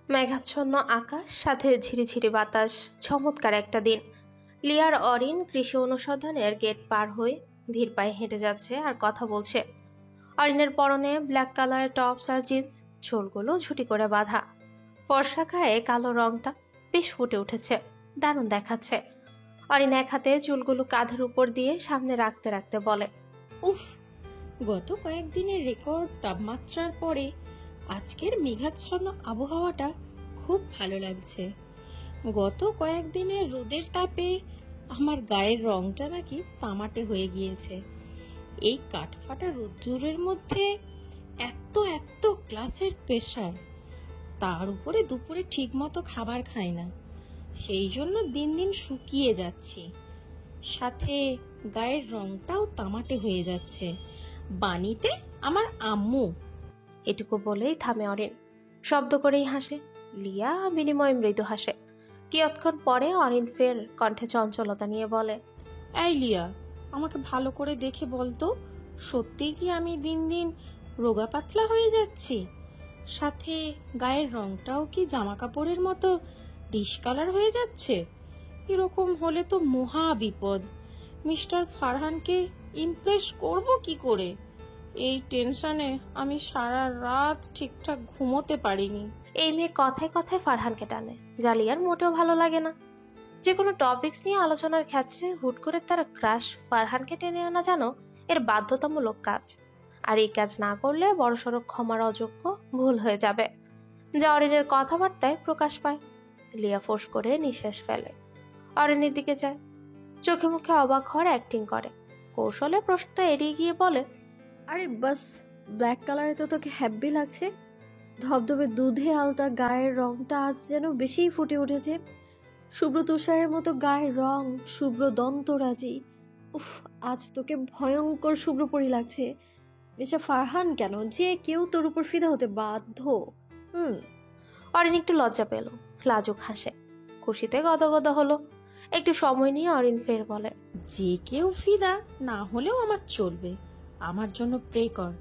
মেঘাচ্ছন্ন আকাশ, সাথে ঝিরিঝিরি বাতাস, চমৎকার একটা দিন। লিয়ার অরিন কৃষি অনুসন্ধানের গেট পার হয়ে ধীর পায়ে হেঁটে যাচ্ছে আর কথা বলছে। অরিনের পরনে ব্ল্যাক কালারের টপস আর জিন্স, চুলগুলো ঝুটি করে বাঁধা। ফর্সা গায়ে কালো রংটা বেশ ফুটে উঠেছে, দারুণ দেখাচ্ছে। অরিন এক হাতে চুলগুলো কাঁধের উপর দিয়ে সামনে রাখতে রাখতে বলে, উফ, গত কয়েকদিনের রেকর্ড তাপমাত্রার পরে আজকের মেঘাচ্ছন্ন আবহাওয়াটা খুব ভালো লাগছে। গত কয়েকদিনের রোদের তাপে আমার গায়ের রংটা নাকি তামাটে হয়ে গিয়েছে। এই কাঠফাটা রোদ্দুরের মধ্যে এত এত ক্লাসের প্রেশার, তার উপরে দুপুরে ঠিক মতো খাবার খাই না, সেই জন্য দিন দিন শুকিয়ে যাচ্ছি। সাথে গায়ের রংটাও তামাটে হয়ে যাচ্ছে। বাণীতে আমার আম্মু। এটুকু বলেই থামে অরিন। শব্দ করেই হাসে। লিয়া বিনিময়ে মৃদু হাসে। কিয়ৎক্ষণ পরে অরিন ফের কণ্ঠে চঞ্চলতা নিয়ে বলে, এই লিয়া, আমাকে ভালো করে দেখে বলতো, সত্যিই কি আমি দিন দিন রোগা পাতলা হয়ে যাচ্ছি? সাথে গায়ের রংটাও কি জামা কাপড়ের মতো ডিসকালার হয়ে যাচ্ছে? এরকম হলে তো মহা বিপদ। মিস্টার ফারহানকে ইমপ্রেস করব কি করে? এই টেনশনে আমি সারা রাত ঠিকঠাক ঘুমোতে পারিনি। এই মেয়ে কথায় কথায় ফারহানকে টানে, যা লিয়ার মোটেও ভালো লাগে না। যে কোনো টপিকস নিয়ে আলোচনার ক্ষেত্রে হুট করে তারা ক্রাশ ফারহানকে টেনে আনা যেন এর বাধ্যতামূলক কাজ। আর এই কাজ না করলে বড়সড় ক্ষমার অযোগ্য ভুল হয়ে যাবে, যা অরিনের কথাবার্তায় প্রকাশ পায়। লিয়া ফোঁস করে নিঃশ্বাস ফেলে, অরিনের দিকে যায়, চোখে মুখে অবাক হওয়ার অ্যাক্টিং করে। কৌশলে প্রশ্নটা এড়িয়ে গিয়ে বলে, আরে বাস, ব্ল্যাক কালারে তো তোকে হ্যাপি লাগছে। ধবধবে দুধে আলতা গায়ের রংটা আজ যেন বেশিই ফুটে উঠেছে। শুভ্র তুষারের মতো গায়ের রং, শুভ্র দন্তরাজি। উফ, আজ তোকে ভয়ঙ্কর শুভ্রপরী লাগছে। মিস্টার ফারহান কেন, যে কেউ তোর উপর ফিদা হতে বাধ্য। অরিন একটু লজ্জা পেল, লাজুক হাসে, খুশিতে গদগদ হলো। একটু সময় নিয়ে অরিন ফের বলে, যে কেউ ফিদা না হলেও আমার চলবে। আমার জন্য প্রে কর,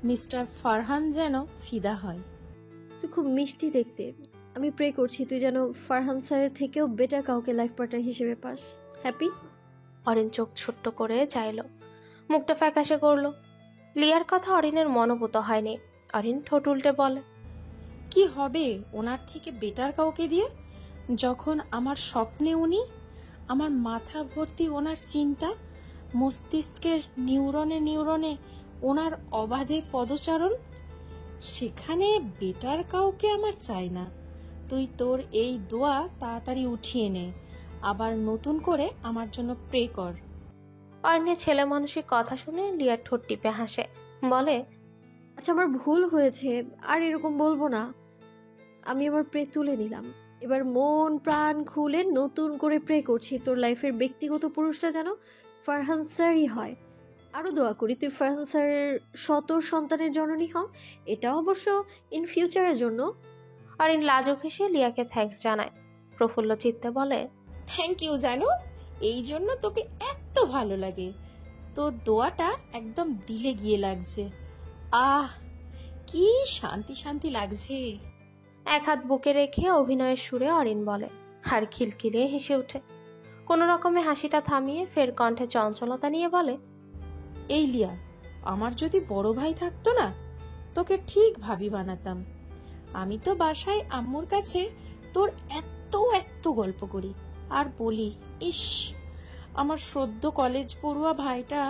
মিস্টার ফারহান যেন ফিদা হয়। তুই খুব মিষ্টি দেখতে। আমি প্রে করছি তুই যেন ফারহান স্যারের থেকেও বেটার কাউকে লাইফ পার্টনার হিসেবে পাস। হ্যাপি? অরিন চোখ ছোট্ট করে চাইল, মুখটা ফ্যাকাশে করলো। লিয়ার কথা অরিনের মনোভূত হয়নি। অরিন ঠোঁট উল্টে বলে, কি হবে ওনার থেকে বেটার কাউকে দিয়ে, যখন আমার স্বপ্নে উনি, আমার মাথা ভর্তি ওনার চিন্তা, মস্তিষ্কের নিউরনে নিউরনে ওনার অবাধে পদচারণ। সেখানে বেটার কাউকে আমার চাই না। তুই তোর এই দোয়া তাড়াতাড়ি উঠিয়ে নে, আবার নতুন করে আমার জন্য প্রে কর। অরিনের ছেলে মানুষের কথা শুনে লিয়ার ঠোঁট টিপে হাসে, বলে, আচ্ছা, আমার ভুল হয়েছে, আর এরকম বলবো না। আমি আমার প্রে তুলে নিলাম। এবার মন প্রাণ খুলে নতুন করে প্রে করছি তোর লাইফের ব্যক্তিগত পুরুষটা যেন ফারহান স্যারই হয়। আরও দোয়া করি তুই ফারহান স্যারের শত সন্তানের জননী হ। এটা অবশ্য ইন ফিউচারের জন্য। অরিন লাজুক হেসে লিয়াকে থ্যাঙ্কস জানায়। প্রফুল্ল চিত্তে বলে, থ্যাংক ইউ জানো, এই জন্য তোকে এত ভালো লাগে। তোর দোয়াটা একদম দিলে গিয়ে লাগছে। আহ, কি শান্তি শান্তি লাগছে। এক হাত বুকে রেখে অভিনয়ের সুরে অরিন বলে, আর খিলখিলিয়ে হেসে ওঠে। কোনো রকমে হাসিটা থামিয়ে ফের কণ্ঠে চঞ্চলতা নিয়ে বলে, এই লিয়া, আমার যদি বড় ভাই থাকতো না, তোকে ঠিক ভাবি বানাতাম। আমি তো বাসায় আম্মুর কাছে তোর এত এত গল্প করি আর বলি, ইস, আমার সদ্য কলেজ পড়ুয়া ভাইটা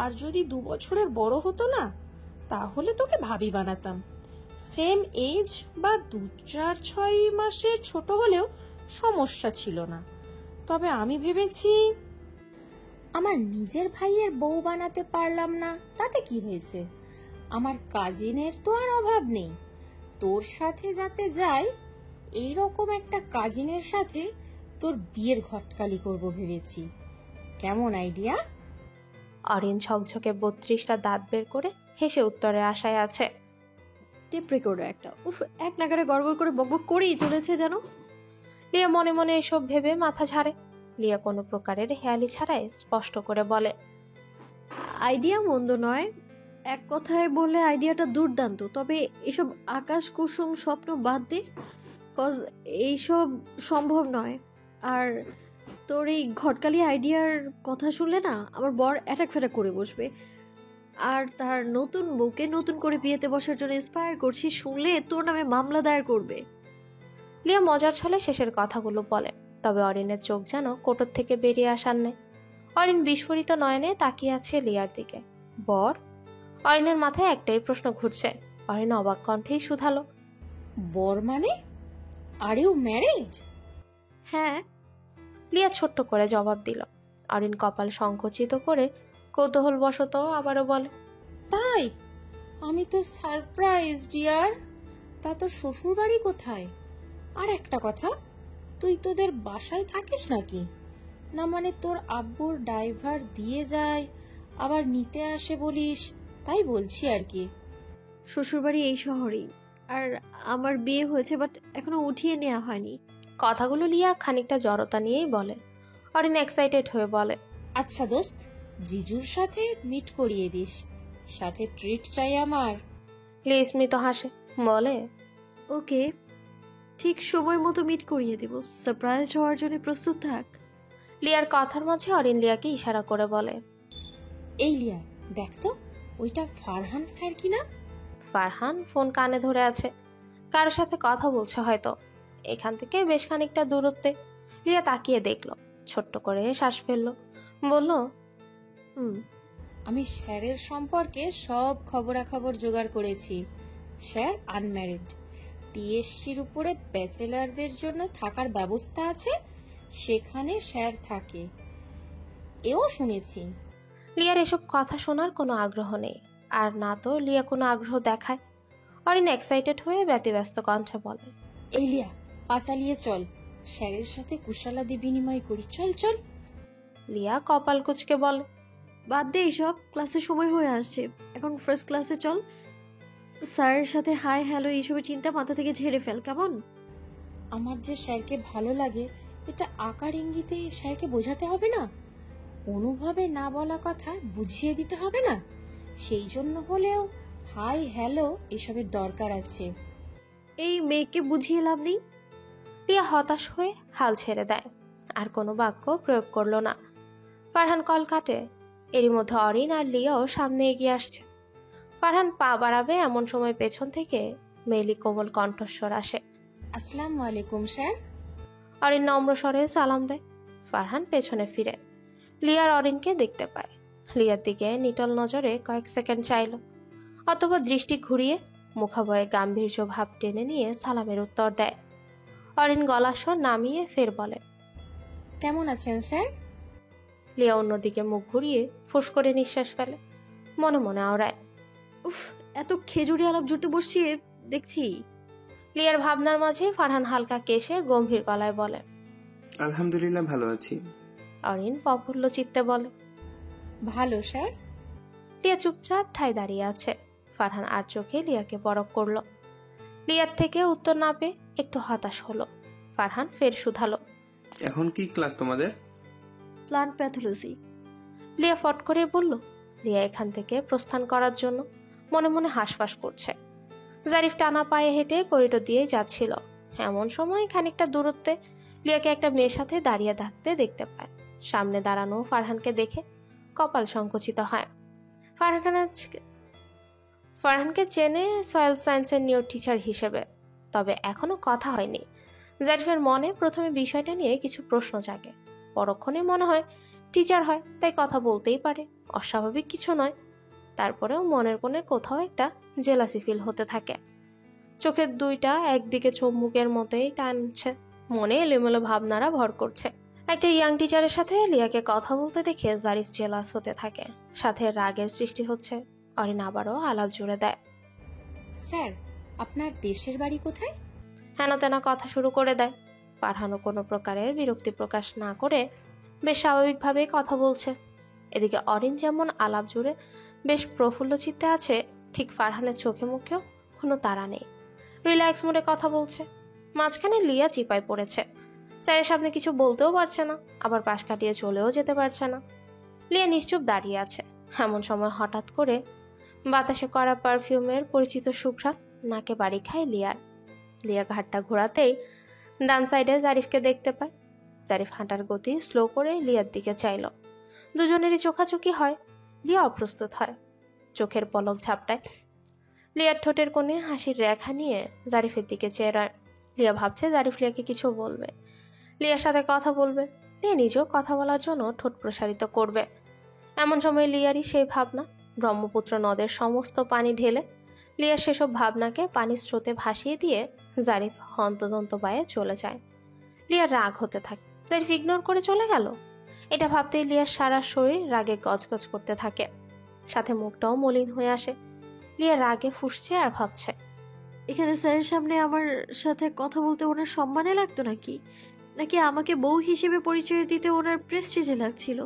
আর যদি 2 বছরের বড় হতো না, তাহলে তোকে ভাবি বানাতাম। সেম এজ বা 2, 4, 6 মাসের ছোট হলেও সমস্যা ছিল না। তবে আমি ভেবেছি, আমার নিজের ভাইয়ের বউ বানাতে পারলাম না, তাতে কি হয়েছে? আমার কাজিনের তো আর অভাব নেই। তোর সাথে যাতে যাই, এইরকম একটা কাজিনের সাথে তোর বিয়ের ঘটকালি করব ভেবেছি। কেমন আইডিয়া? অরিন ঝকঝকে 32টা দাঁত বের করে হেসে উত্তরে আশায় আছে। টেপ রেকর্ডার একটা, উফ, এক নাগারে গড়গড় করে বকবক করেই চলেছে যেন। লিয়া মনে মনে এসব ভেবে মাথা ঝাড়ে। লিয়া কোনো প্রকারের হেয়ালি ছাড়াই স্পষ্ট করে বলে, আইডিয়া মন্দ নয়, এক কথায় বললে আইডিয়াটা দুর্দান্ত। তবে এসব আকাশ কুসুম স্বপ্ন বাদ দে, কজ এইসব সম্ভব নয়। আর তোর এই ঘটকালি আইডিয়ার কথা শুনলে না আমার বর অ্যাটাক ফ্যাটাক করে বসবে। আর তার নতুন বউকে নতুন করে বিয়েতে বসার জন্য ইন্সপায়ার করছি শুনলে তোর নামে মামলা দায়ের করবে। লিয়া মজার ছলে শেষের কথাগুলো বলে, তবে অরিনের চোখ যেন কোটর থেকে বেরিয়ে আসার নেই। অরিন বিস্ফোরিত নয়নে তাকিয়ে আছে লিয়ার দিকে। বর? অরিনের মাথায় একটাই প্রশ্ন ঘুরছে। অরিন অবাক কণ্ঠেই শুধালো, বর মানে? Are you married? হ্যাঁ। লিয়া ছোট্ট করে জবাব দিল। অরিন কপাল সংকুচিত করে কৌতূহলবশত আবারও বলে, তাই? আমি তো সারপ্রাইজ ডিয়ার। তা তোর শ্বশুর বাড়ি কোথায়? আর একটা কথা, তুই তোদের বাসায় থাকিস নাকি? না মানে তোর আব্বুর ড্রাইভার দিয়ে যায় আবার নিতে আসে বলিস, তাই বলছি আর কি। শ্বশুরবাড়ি এই শহরেই। আর আমার বিয়ে হয়েছে, বাট এখনো উঠিয়ে নেওয়া হয়নি। কথাগুলো লিয়া খানিকটা জড়তা নিয়েই বলে। অরিন এক্সাইটেড হয়ে বলে, আচ্ছা দোস্ত, জিজুর সাথে মিট করিয়ে দিস, সাথে ট্রিট চাই আমার। লিয়া স্মিত হাসে, বলে, ওকে, ঠিক সময় মতো মিট করিয়ে দেব। সারপ্রাইজ হওয়ার জন্য প্রস্তুত থাক। লিয়ার কথার মাঝে অরিন লিয়াকে ইশারা করে বলে, এই লিয়া, দেখ তো ওইটা ফারহান স্যার কিনা। ফারহান ফোন কানে ধরে আছে, কারোর সাথে কথা বলছে হয়তো। এখান থেকে বেশ খানিকটা দূরত্বে। লিয়া তাকিয়ে দেখলো, ছোট্ট করে শ্বাস ফেললো, বলল, আমি স্যারের সম্পর্কে সব খবরাখবর জোগাড় করেছি। স্যার আনম্যারিড, টিএসসির উপরে ব্যাচেলারদের জন্য থাকার ব্যবস্থা আছে, সেখানে স্যার থাকে, এও শুনেছি। লিয়ার এসব কথা শোনার কোনো আগ্রহ নেই, আর না তো লিয়া কোনো আগ্রহ দেখায়। অরিন এক্সাইটেড হয়ে ব্যতিব্যস্ত কণ্ঠে বলে, এই লিয়া, পা চালিয়ে চল, স্যারের সাথে কুশলাদি বিনিময় করি, চল চল। লিয়া কপাল কুঁচকে বলে, বাদ দে এইসব, ক্লাসের সময় হয়ে আসছে, এখন ফার্স্ট ক্লাসে চল। স্যারের সাথে হাই হ্যালো এইসবের চিন্তা মাথা থেকে ঝেড়ে ফেল, কেমন? আমার যে স্যারকে ভালো লাগে এটা আকার ইঙ্গিতে স্যারকে বোঝাতে হবে না? অনুভবে না বলা কথা বুঝিয়ে দিতে হবে না? সেই জন্য হলেও হাই হ্যালো এসবের দরকার আছে। এই মেয়েকে বুঝিয়ে লাভ নেই। লিয়া হতাশ হয়ে হাল ছেড়ে দেয়, আর কোনো বাক্য প্রয়োগ করলো না। ফারহান কল কাটে। এরই মধ্যে অরিন আর লিয়াও সামনে এগিয়ে আসছে। ফারহান পা বাড়াবে এমন সময় পেছন থেকে মেয়েলি কোমল কণ্ঠস্বর আসে, আসসালামু আলাইকুম স্যার। অরিন নম্র স্বরে সালাম দেয়। ফারহান পেছনে ফিরে লিয়ার অরিনকে দেখতে পায়। লিয়ার দিকে নিটল নজরে কয়েক সেকেন্ড চাইল, অথবা দৃষ্টি ঘুরিয়ে মুখাবয়ে গাম্ভীর্য ভাব টেনে নিয়ে সালামের উত্তর দেয়। অরিন গলার স্বর নামিয়ে ফের বলে, কেমন আছেন স্যার? লিয়া অন্যদিকে মুখ ঘুরিয়ে ফুস করে নিঃশ্বাস ফেলে, মনে মনে আওড়ায়, উফ, এত খেজুরি আলাপ জুটে বসছি দেখছি। লিয়ার ভাবনার মাঝে ফারহান হালকা কেশে গম্ভীর গলায় বলে, আলহামদুলিল্লাহ ভালো আছি। অরিন প্রফুল্ল চিত্তে বলে, ভালো স্যার। লিয়া চুপচাপ ঠায় দাঁড়িয়ে আছে। ফারহান আর চোখে লিয়াকে পরখ করলো। লিয়ার থেকে উত্তর না পেয়ে একটু হতাশ হলো। ফারহান ফের শুধালো, এখন কি ক্লাস তোমাদের? Plant pathology. লিয়া ফট করে বলল। লিয়া এখান থেকে প্রস্থান করার জন্য মনে মনে হাঁসফাঁস করছে। জারিফ টানা পায়ে হেঁটে করিডোর দিয়ে যাচ্ছিল। এমন সময় খানিকটা দূরত্বে লিয়াকে একটা মেয়ের সাথে দাঁড়িয়ে থাকতে দেখতে পায়। সামনে দাঁড়ানো ফারহানকে দেখে কপাল সংকুচিত হয়। ফারহানকে চেনে সয়েল সায়েন্সের নিউ টিচার হিসেবে, তবে এখনো কথা হয়নি। জারিফের মনে প্রথমে বিষয়টা নিয়ে কিছু প্রশ্ন জাগে, পরক্ষণে মনে হয় টিচার হয় তাই কথা বলতেই পারে, অস্বাভাবিক কিছু নয়। তারপরেও মনের কোণে কোথাও একটা জেলাসি ফিল হতে থাকে। চোখের দুইটা একদিকে চুম্বুকের মতোই টানছে, মনে এলোমেলো ভাবনারা ভর করছে। একটা ইয়াং টিচারের সাথে লিয়াকে কথা বলতে দেখে জারিফ জেলাস হতে থাকে, সাথে রাগের সৃষ্টি হচ্ছে। অরিন আবারও আলাপ জুড়ে দেয়, স্যার আপনার দেশের বাড়ি কোথায়? হেন তেনা কথা শুরু করে দেয়। ফারহানও কোনো প্রকারের বিরক্তি প্রকাশ না করে বেশ স্বাভাবিকভাবেই কথা বলছে। এদিকে অরিন যেমন আলাপ জুড়ে বেশ প্রফুল্ল চিত্তে আছে, ঠিক ফারহানের চোখে মুখেও কোনো তাড়া নেই, রিল্যাক্স মুডে কথা বলছে। মাঝখানে লিয়া চিপায় পড়েছে, স্যারের সামনে কিছু বলতেও পারছে না, আবার পাশ কাটিয়ে চলেও যেতে পারছে না। লিয়া নিশ্চুপ দাঁড়িয়ে আছে। এমন সময় হঠাৎ করে বাতাসে করা পারফিউমের পরিচিত সুঘ্রাণ নাকে বাড়ি খায় লিয়ার। লিয়া ঘাটটা ঘোরাতেই ডান সাইডে জারিফকে দেখতে পায়। জারিফ হাঁটার গতি স্লো করে লিয়ার দিকে চাইল। দুজনেরই চোখাচোখি হয়। লিয়া অপ্রস্তুত হয়, চোখের পলক ঝাপটায়। লিয়ার ঠোঁটের কোণে হাসির রেখা নিয়ে জারিফের দিকে চেয়ে রয়। লিয়া ভাবছে জারিফ লিয়াকে কিছু বলবে, লিয়ার সাথে কথা বলবে, লিয়া নিজেও কথা বলার জন্য ঠোঁট প্রসারিত করবে। এমন সময় লিয়ারই সেই ভাবনা ব্রহ্মপুত্র নদের সমস্ত পানি ঢেলে লিয়ার সেসব ভাবনাকে পানির স্রোতে ভাসিয়ে দিয়ে জারিফ হন্তদন্ত পায়ে চলে যায়। লিয়ার রাগ হতে থাকে, জারিফ ইগনোর করে চলে গেল। এটা ভাবতেই লিয়ার সারা শরীর রাগে গজগজ করতে থাকে, সাথে মুখটাও মলিন হয়ে আসে। লিয়া রাগে ফুঁসছে আর ভাবছে, এখানে স্যারের সামনে আমার সাথে কথা বলতে ওনার সম্মানে লাগতো নাকি, নাকি আমাকে বউ হিসেবে পরিচয় দিতে ওনার প্রেস্টিজে লাগছিল?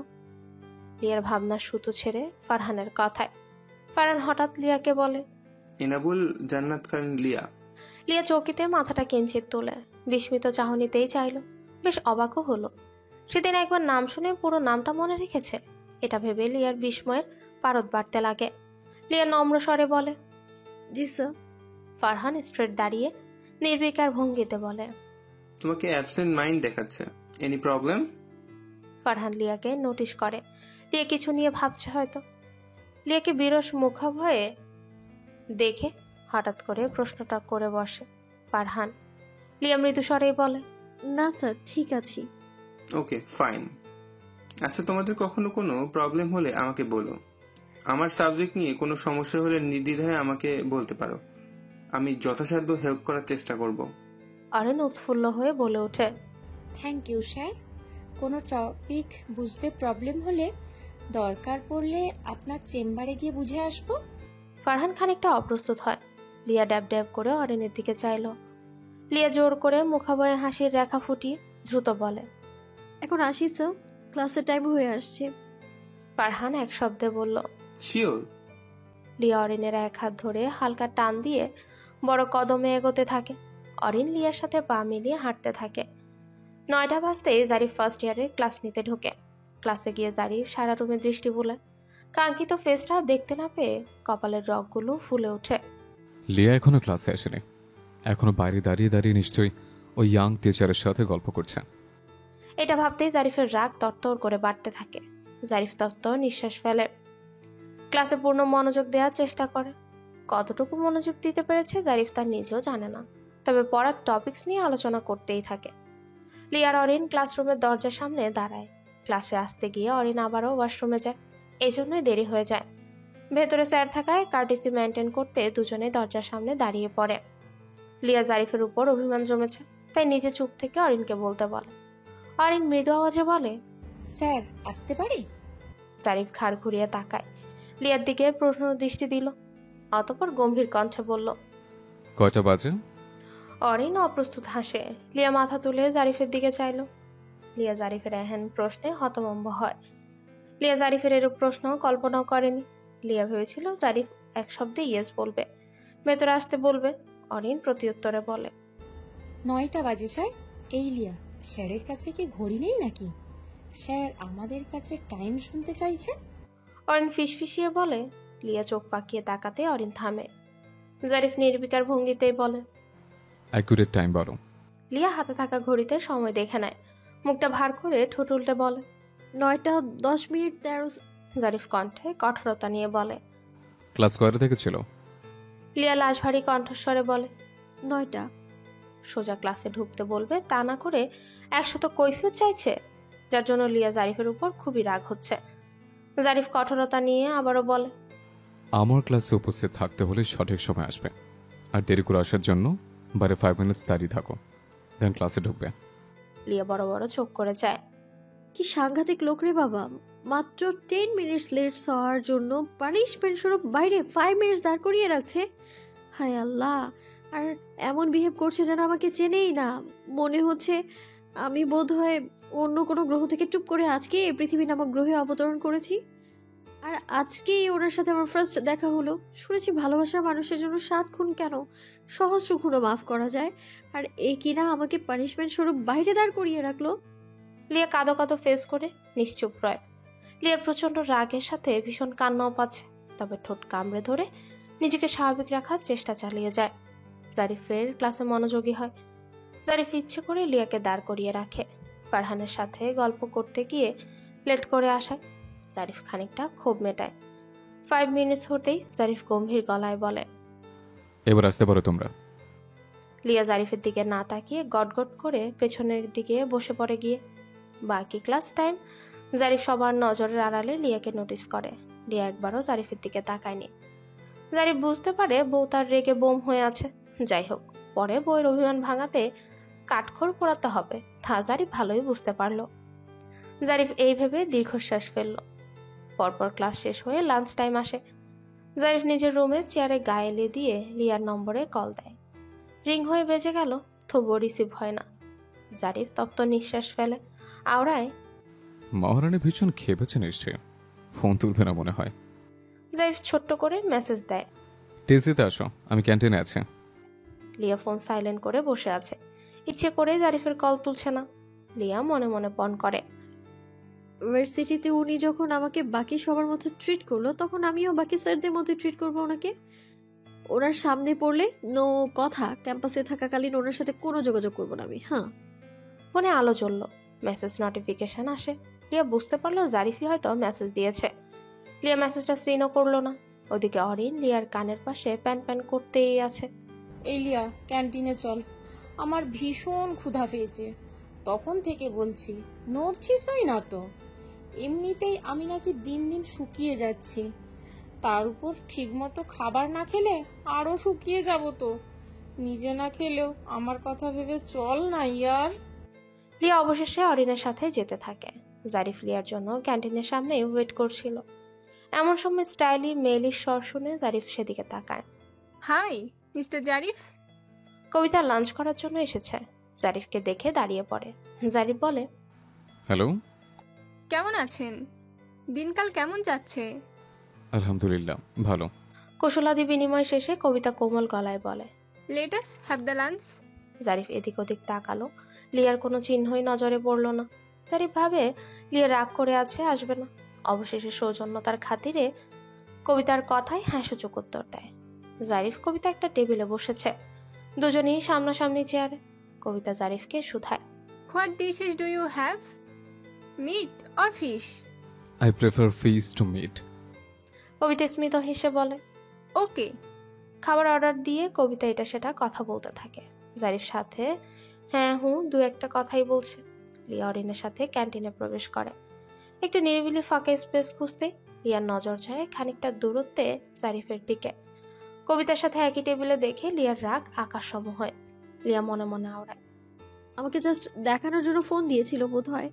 লিয়ার ভাবনার সুতো ছেড়ে ফারহানের কথায়। ফারহান হঠাৎ লিয়াকে বলে, এনাবুল জান্নাত খান লিয়া। লিয়া চৌকিতে মাথাটা কিঞ্চিত তোলে, বিস্মিত চাহনিতেই চাইল। বেশ অবাকও হলো, সেদিন একবার নাম শুনে পুরো নামটা মনে রেখেছে। এটা ভেবে লিয়ার বিস্ময়ের পারদ বাড়তে লাগে। লিয়া নম্র স্বরে বলে, জি স্যার। ফারহান স্ট্রেট দাঁড়িয়ে নির্বিকার ভঙ্গিতে বলে, তোমাকে অ্যাবসেন্ট মাইন্ড দেখাচ্ছে, এনি প্রবলেম? ফারহান লিয়াকে নোটিশ করে। লিয়া কিছু নিয়ে ভাবছে হয়তো। লিয়াকে বিরস মুখাভয়ে দেখে হঠাৎ করে প্রশ্নটা করে বসে ফারহান। লিয়া মৃদু স্বরেই বলে, না স্যার, ঠিক আছি। Okay fine. আচ্ছা, তোমাদের কখনো কোনো প্রবলেম হলে আমাকে বলো। আমার সাবজেক্ট নিয়ে কোনো সমস্যা হলে নির্দ্বিধায় আমাকে বলতে পারো, আমি যথাসাধ্য হেল্প করার চেষ্টা করব। অরিন উৎফুল্ল হয়ে বলে ওঠে, থ্যাংক ইউ স্যার। কোনো টপিক বুঝতে প্রবলেম হলে দরকার পড়লে আপনার চেম্বারে গিয়ে বুঝে আসবো। ফারহান খানিকটা অপ্রস্তুত হয়। লিয়া ড্যাব ড্যাব করে অরিনের দিকে চাইল। লিয়া জোর করে মুখাভয়ে হাসির রেখা ফুটিয়ে দ্রুত বলে, এখন আসি স্যার, ক্লাসের টাইম হয়ে আসছে। ফারহান এক শব্দে বলল, শিওর? লিয়া অরিনের এক হাত ধরে হালকা টান দিয়ে বড় কদমে এগোতে থাকে। অরিন লিয়ার সাথে পা মিলিয়ে হাঁটতে থাকে। 9টা বাজতেই জারিফ ফার্স্ট ইয়ারের ক্লাস নিতে ঢোকে। ক্লাসে গিয়ে জারিফ সারা রুমে দৃষ্টি বুলায়। কাঙ্ক্ষিত ফেসটা দেখতে না পেয়ে কপালের রগগুলো ফুলে ওঠে। লিয়া এখনো ক্লাসে আসেনি, এখনো বাইরে দাঁড়িয়ে দাঁড়িয়ে নিশ্চয়ই ওই ইয়াং টিচারের সাথে গল্প করছে। এটা ভাবতেই জারিফের রাগ তরতর করে বাড়তে থাকে। জারিফ তত্ত্ব নিঃশ্বাস ফেলে। ক্লাসে পূর্ণ মনোযোগ দেওয়ার চেষ্টা করে। কতটুকু মনোযোগ দিতে পেরেছে জারিফ তার নিজেও জানে না, তবে পড়ার টপিকস নিয়ে আলোচনা করতেই থাকে। লিয়ার অরিন ক্লাসরুমের দরজার সামনে দাঁড়ায়। ক্লাসে আসতে গিয়ে অরিন আবারও ওয়াশরুমে যায়, এই জন্যই দেরি হয়ে যায়। ভেতরে স্যার থাকায় কার্টিসি মেনটেন করতে দুজনে দরজার সামনে দাঁড়িয়ে পড়ে। লিয়া জারিফের উপর অভিমান জমেছে, তাই নিজে চুপ থেকে অরিনকে বলতে বলে। অরিন মৃদু আওয়াজে বলে, স্যার আসতে পারি? জারিফ ঘাড় ঘুরিয়ে তাকায়, লিয়ার দিকে প্রশ্ন দৃষ্টি দিল, অতঃপর গম্ভীর কণ্ঠে বলল, কয়টা বাজে? অরিন অপ্রস্তুত হাসে। লিয়া মাথা তুলে জারিফের দিকে চাইল। লিয়া জারিফের এহেন প্রশ্নে হতভম্ব হয়। লিয়া জারিফের এরূপ প্রশ্ন কল্পনাও করেনি। লিয়া ভেবেছিল জারিফ এক শব্দে ইয়েস বলবে, ভেতরে আসতে বলবে। অরিন প্রত্যুত্তরে বলে, 9টা বাজে স্যার। এই লিয়া, স্যারের কাছে কি ঘড়ি নেই নাকি? স্যার আমাদের কাছে টাইম শুনতে চাইছে। অরিন ফিসফিসিয়ে বলে। লিয়া চোখ পাকিয়ে তাকাতে অরিন থামে। জারিফ নির্বিকার ভঙ্গিতেই বলে, অ্যাকুরেট টাইম বলো। লিয়া হাতে থাকা ঘড়িতে সময় দেখে নেয়, মুখটা ভার করে ঠোঁট উল্টে বলে, 9টা 10 মিনিট 13। জারিফ কণ্ঠে কঠোরতা নিয়ে বলে। ক্লাস কয়টা থেকে ছিল? লিয়া লাশ ভারী কণ্ঠস্বরে বলে, 9টা। সোজা ক্লাসে ঢুকতে বলবে তা না করে 100 কৈফিয়ত চাইছে, যার জন্য লিয়া জারিফের উপর খুবই রাগ হচ্ছে। জারিফ কঠোরতা নিয়ে আবারও বলে, আমার ক্লাসে উপস্থিত থাকতে হলে সঠিক সময় আসবে, আর দেরি করে আসার জন্য বাইরে 5 মিনিটস দাঁড়িয়ে থাকো, দেন ক্লাসে ঢুকবে। লিয়া বড় বড় চোখ করে যায়। কি সাংঘাতিক লোক রে বাবা, মাত্র 10 মিনিটস লেট হওয়ার জন্য পানিশমেন্ট স্বরূপ বাইরে 5 মিনিটস দাঁড় করিয়ে রাখছে। হায় আল্লাহ, আর এমন বিহেভ করছে যেন আমাকে চেনেই না। মনে হচ্ছে আমি বোধহয় অন্য কোনো গ্রহ থেকে টুপ করে আজকে এই পৃথিবী নামক গ্রহে অবতরণ করেছি। আর আজকেই ওনার সাথে আমার ফার্স্ট দেখা হলো। শুনেছি ভালোবাসা মানুষের জন্য 7 খুন কেন, সহস্র খুনও মাফ করা যায়, আর এ কিনা আমাকে পানিশমেন্ট স্বরূপ বাইরে দাঁড় করিয়ে রাখলো। লিয়া কাঁদো কাঁদো ফেস করে নিশ্চুপ রয়। লিয়ার প্রচন্ড রাগের সাথে ভীষণ কান্নাও পাচ্ছে, তবে ঠোঁট কামড়ে ধরে নিজেকে স্বাভাবিক রাখার চেষ্টা চালিয়ে যায়। জারিফ ফের ক্লাসে মনোযোগী হয়। জারিফ ইচ্ছে করে লিয়াকে দাঁড় করিয়ে রাখে। ফারহানের সাথে গল্প করতে গিয়ে লেট করে আসায় জারিফ খানিকটা ক্ষোভ মেটায়। 5 মিনিটস হতেই জারিফ গম্ভীর গলায় বলে, এবার আসতে পারো তোমরা। লিয়া জারিফের দিকে না তাকিয়ে গটগট করে পেছনের দিকে বসে পড়ে গিয়ে। বাকি ক্লাস টাইম জারিফ সবার নজরের আড়ালে লিয়াকে নোটিস করে। লিয়া একবারও জারিফের দিকে তাকায়নি। জারিফ বুঝতে পারে বউ তার রেগে বোম হয়ে আছে। যাই হোক, পরে বউয়ের অভিমান ভাঙাতে কাঠখড় পোড়াতে হবে তা জারিফ ভালোই বুঝতে পারল। জারিফ এই ভেবে দীর্ঘশ্বাস ফেলল। পরপর ক্লাস শেষ হয়ে লাঞ্চ টাইম আসে। জারিফ নিজের রুমে চেয়ারে গায়ে এলিয়ে দিয়ে লিয়ার নম্বরে কল দেয়। রিং হয়ে বেজে গেল, তবুও রিসিভ হয় না। জারিফ তপ্ত নিঃশ্বাস ফেলে, আওড়ায়, মহারানী ভীষণ খেপেছে নিশ্চয়, ফোন তুলবে না মনে হয়। জারিফ ছোট্ট করে মেসেজ দেয়, টেসিতে আসো, আমি ক্যান্টিনে আছি। লিয়া ফোন সাইলেন্ট করে বসে আছে। ইচ্ছে করে জারিফের কল তুলছে না। লিয়া মনে মনে পণ করে, ইউনিভার্সিটিতে উনি যখন আমাকে বাকি সবার মতো ট্রিট করলো, তখন আমিও বাকি স্যারদের মতো ট্রিট করবো ওনাকে। ওনার সামনে পড়লে নো কথা, ক্যাম্পাসে থাকাকালীন ওনার সাথে কোনো যোগাযোগ করবো না আমি। হ্যাঁ। ফোনে আলো জ্বলল, মেসেজ নোটিফিকেশন আসে। লিয়া বুঝতে পারলো জারিফই হয়তো মেসেজ দিয়েছে। লিয়া মেসেজটা সিনও করলো না। ওদিকে অরিন লিয়ার কানের পাশে প্যান প্যান করতেই আছে। এই লিয়া, ক্যান্টিনে চল, আমার ভীষণ ক্ষুধা পেয়েছে। তখন থেকে বলছি, নড়ছিসই না তো। এমনিতেই আমি নাকি দিন দিন শুকিয়ে যাচ্ছি, তার উপর ঠিকমতো খাবার না খেলে আরো শুকিয়ে যাব তো। নিজে না খেলেও আমার কথা ভেবে চল না ইয়ার। লিয়া অবশেষে অরিনের সাথে যেতে থাকে। জারিফ লিয়ার জন্য ক্যান্টিনের সামনেই ওয়েট করছিল। এমন সময় স্টাইলি মেয়েলির স্বর শুনে জারিফ সেদিকে তাকায়। Hi mister Zarif. Kabita lunch করার জন্য এসেছে। জারিফকে দেখে দাঁড়িয়ে পড়ে। জারিফ বলে, হ্যালো, কেমন আছেন? দিনকাল কেমন যাচ্ছে? আলহামদুলিল্লাহ ভালো। কুশলাদি বিনিময় শেষে কবিতা কোমল গলায় বলে, let us have the lunch. Zarif এদিক ওদিক তাকালো। লিয়ার কোনো চিহ্নই নজরে পড়ল না। জারিফ ভাবে লিয়া রাগ করে আছে, আসবে না। অবশেষে সৌজন্যতার খাতিরে কবিতার কথায় হ্যাঁ সূচক উত্তর দেয়। জারিফ কবিতা একটা টেবিলে বসেছে, দুজনেই সামনাসামনি চেয়ারে। কবিতা জারিফকে শুধায়, what dishes do you have? Meat or fish? I prefer fish to meat. Kabita স্মিত হেসে বলে। ওকে। খাবার অর্ডার দিয়ে কবিতা এটা সেটা কথা বলতে থাকে। জারিফ সাথে হ্যাঁ হুঁ দু একটা কথাই বলছে। লিয়া অরিনের সাথে ক্যান্টিনে প্রবেশ করে। একটু নিরিবিলি ফাঁকা স্পেস খুঁজতে লিয়ার নজর যায় খানিকটা দূরত্বে জারিফের দিকে। কবিতার সাথে একই টেবিলে দেখে লিয়ার রাগ আকাশসম হয়। লিয়া মনে মনে আওড়ায়, আমাকে জাস্ট দেখানোর জন্য ফোন দিয়েছিল বোধ হয়,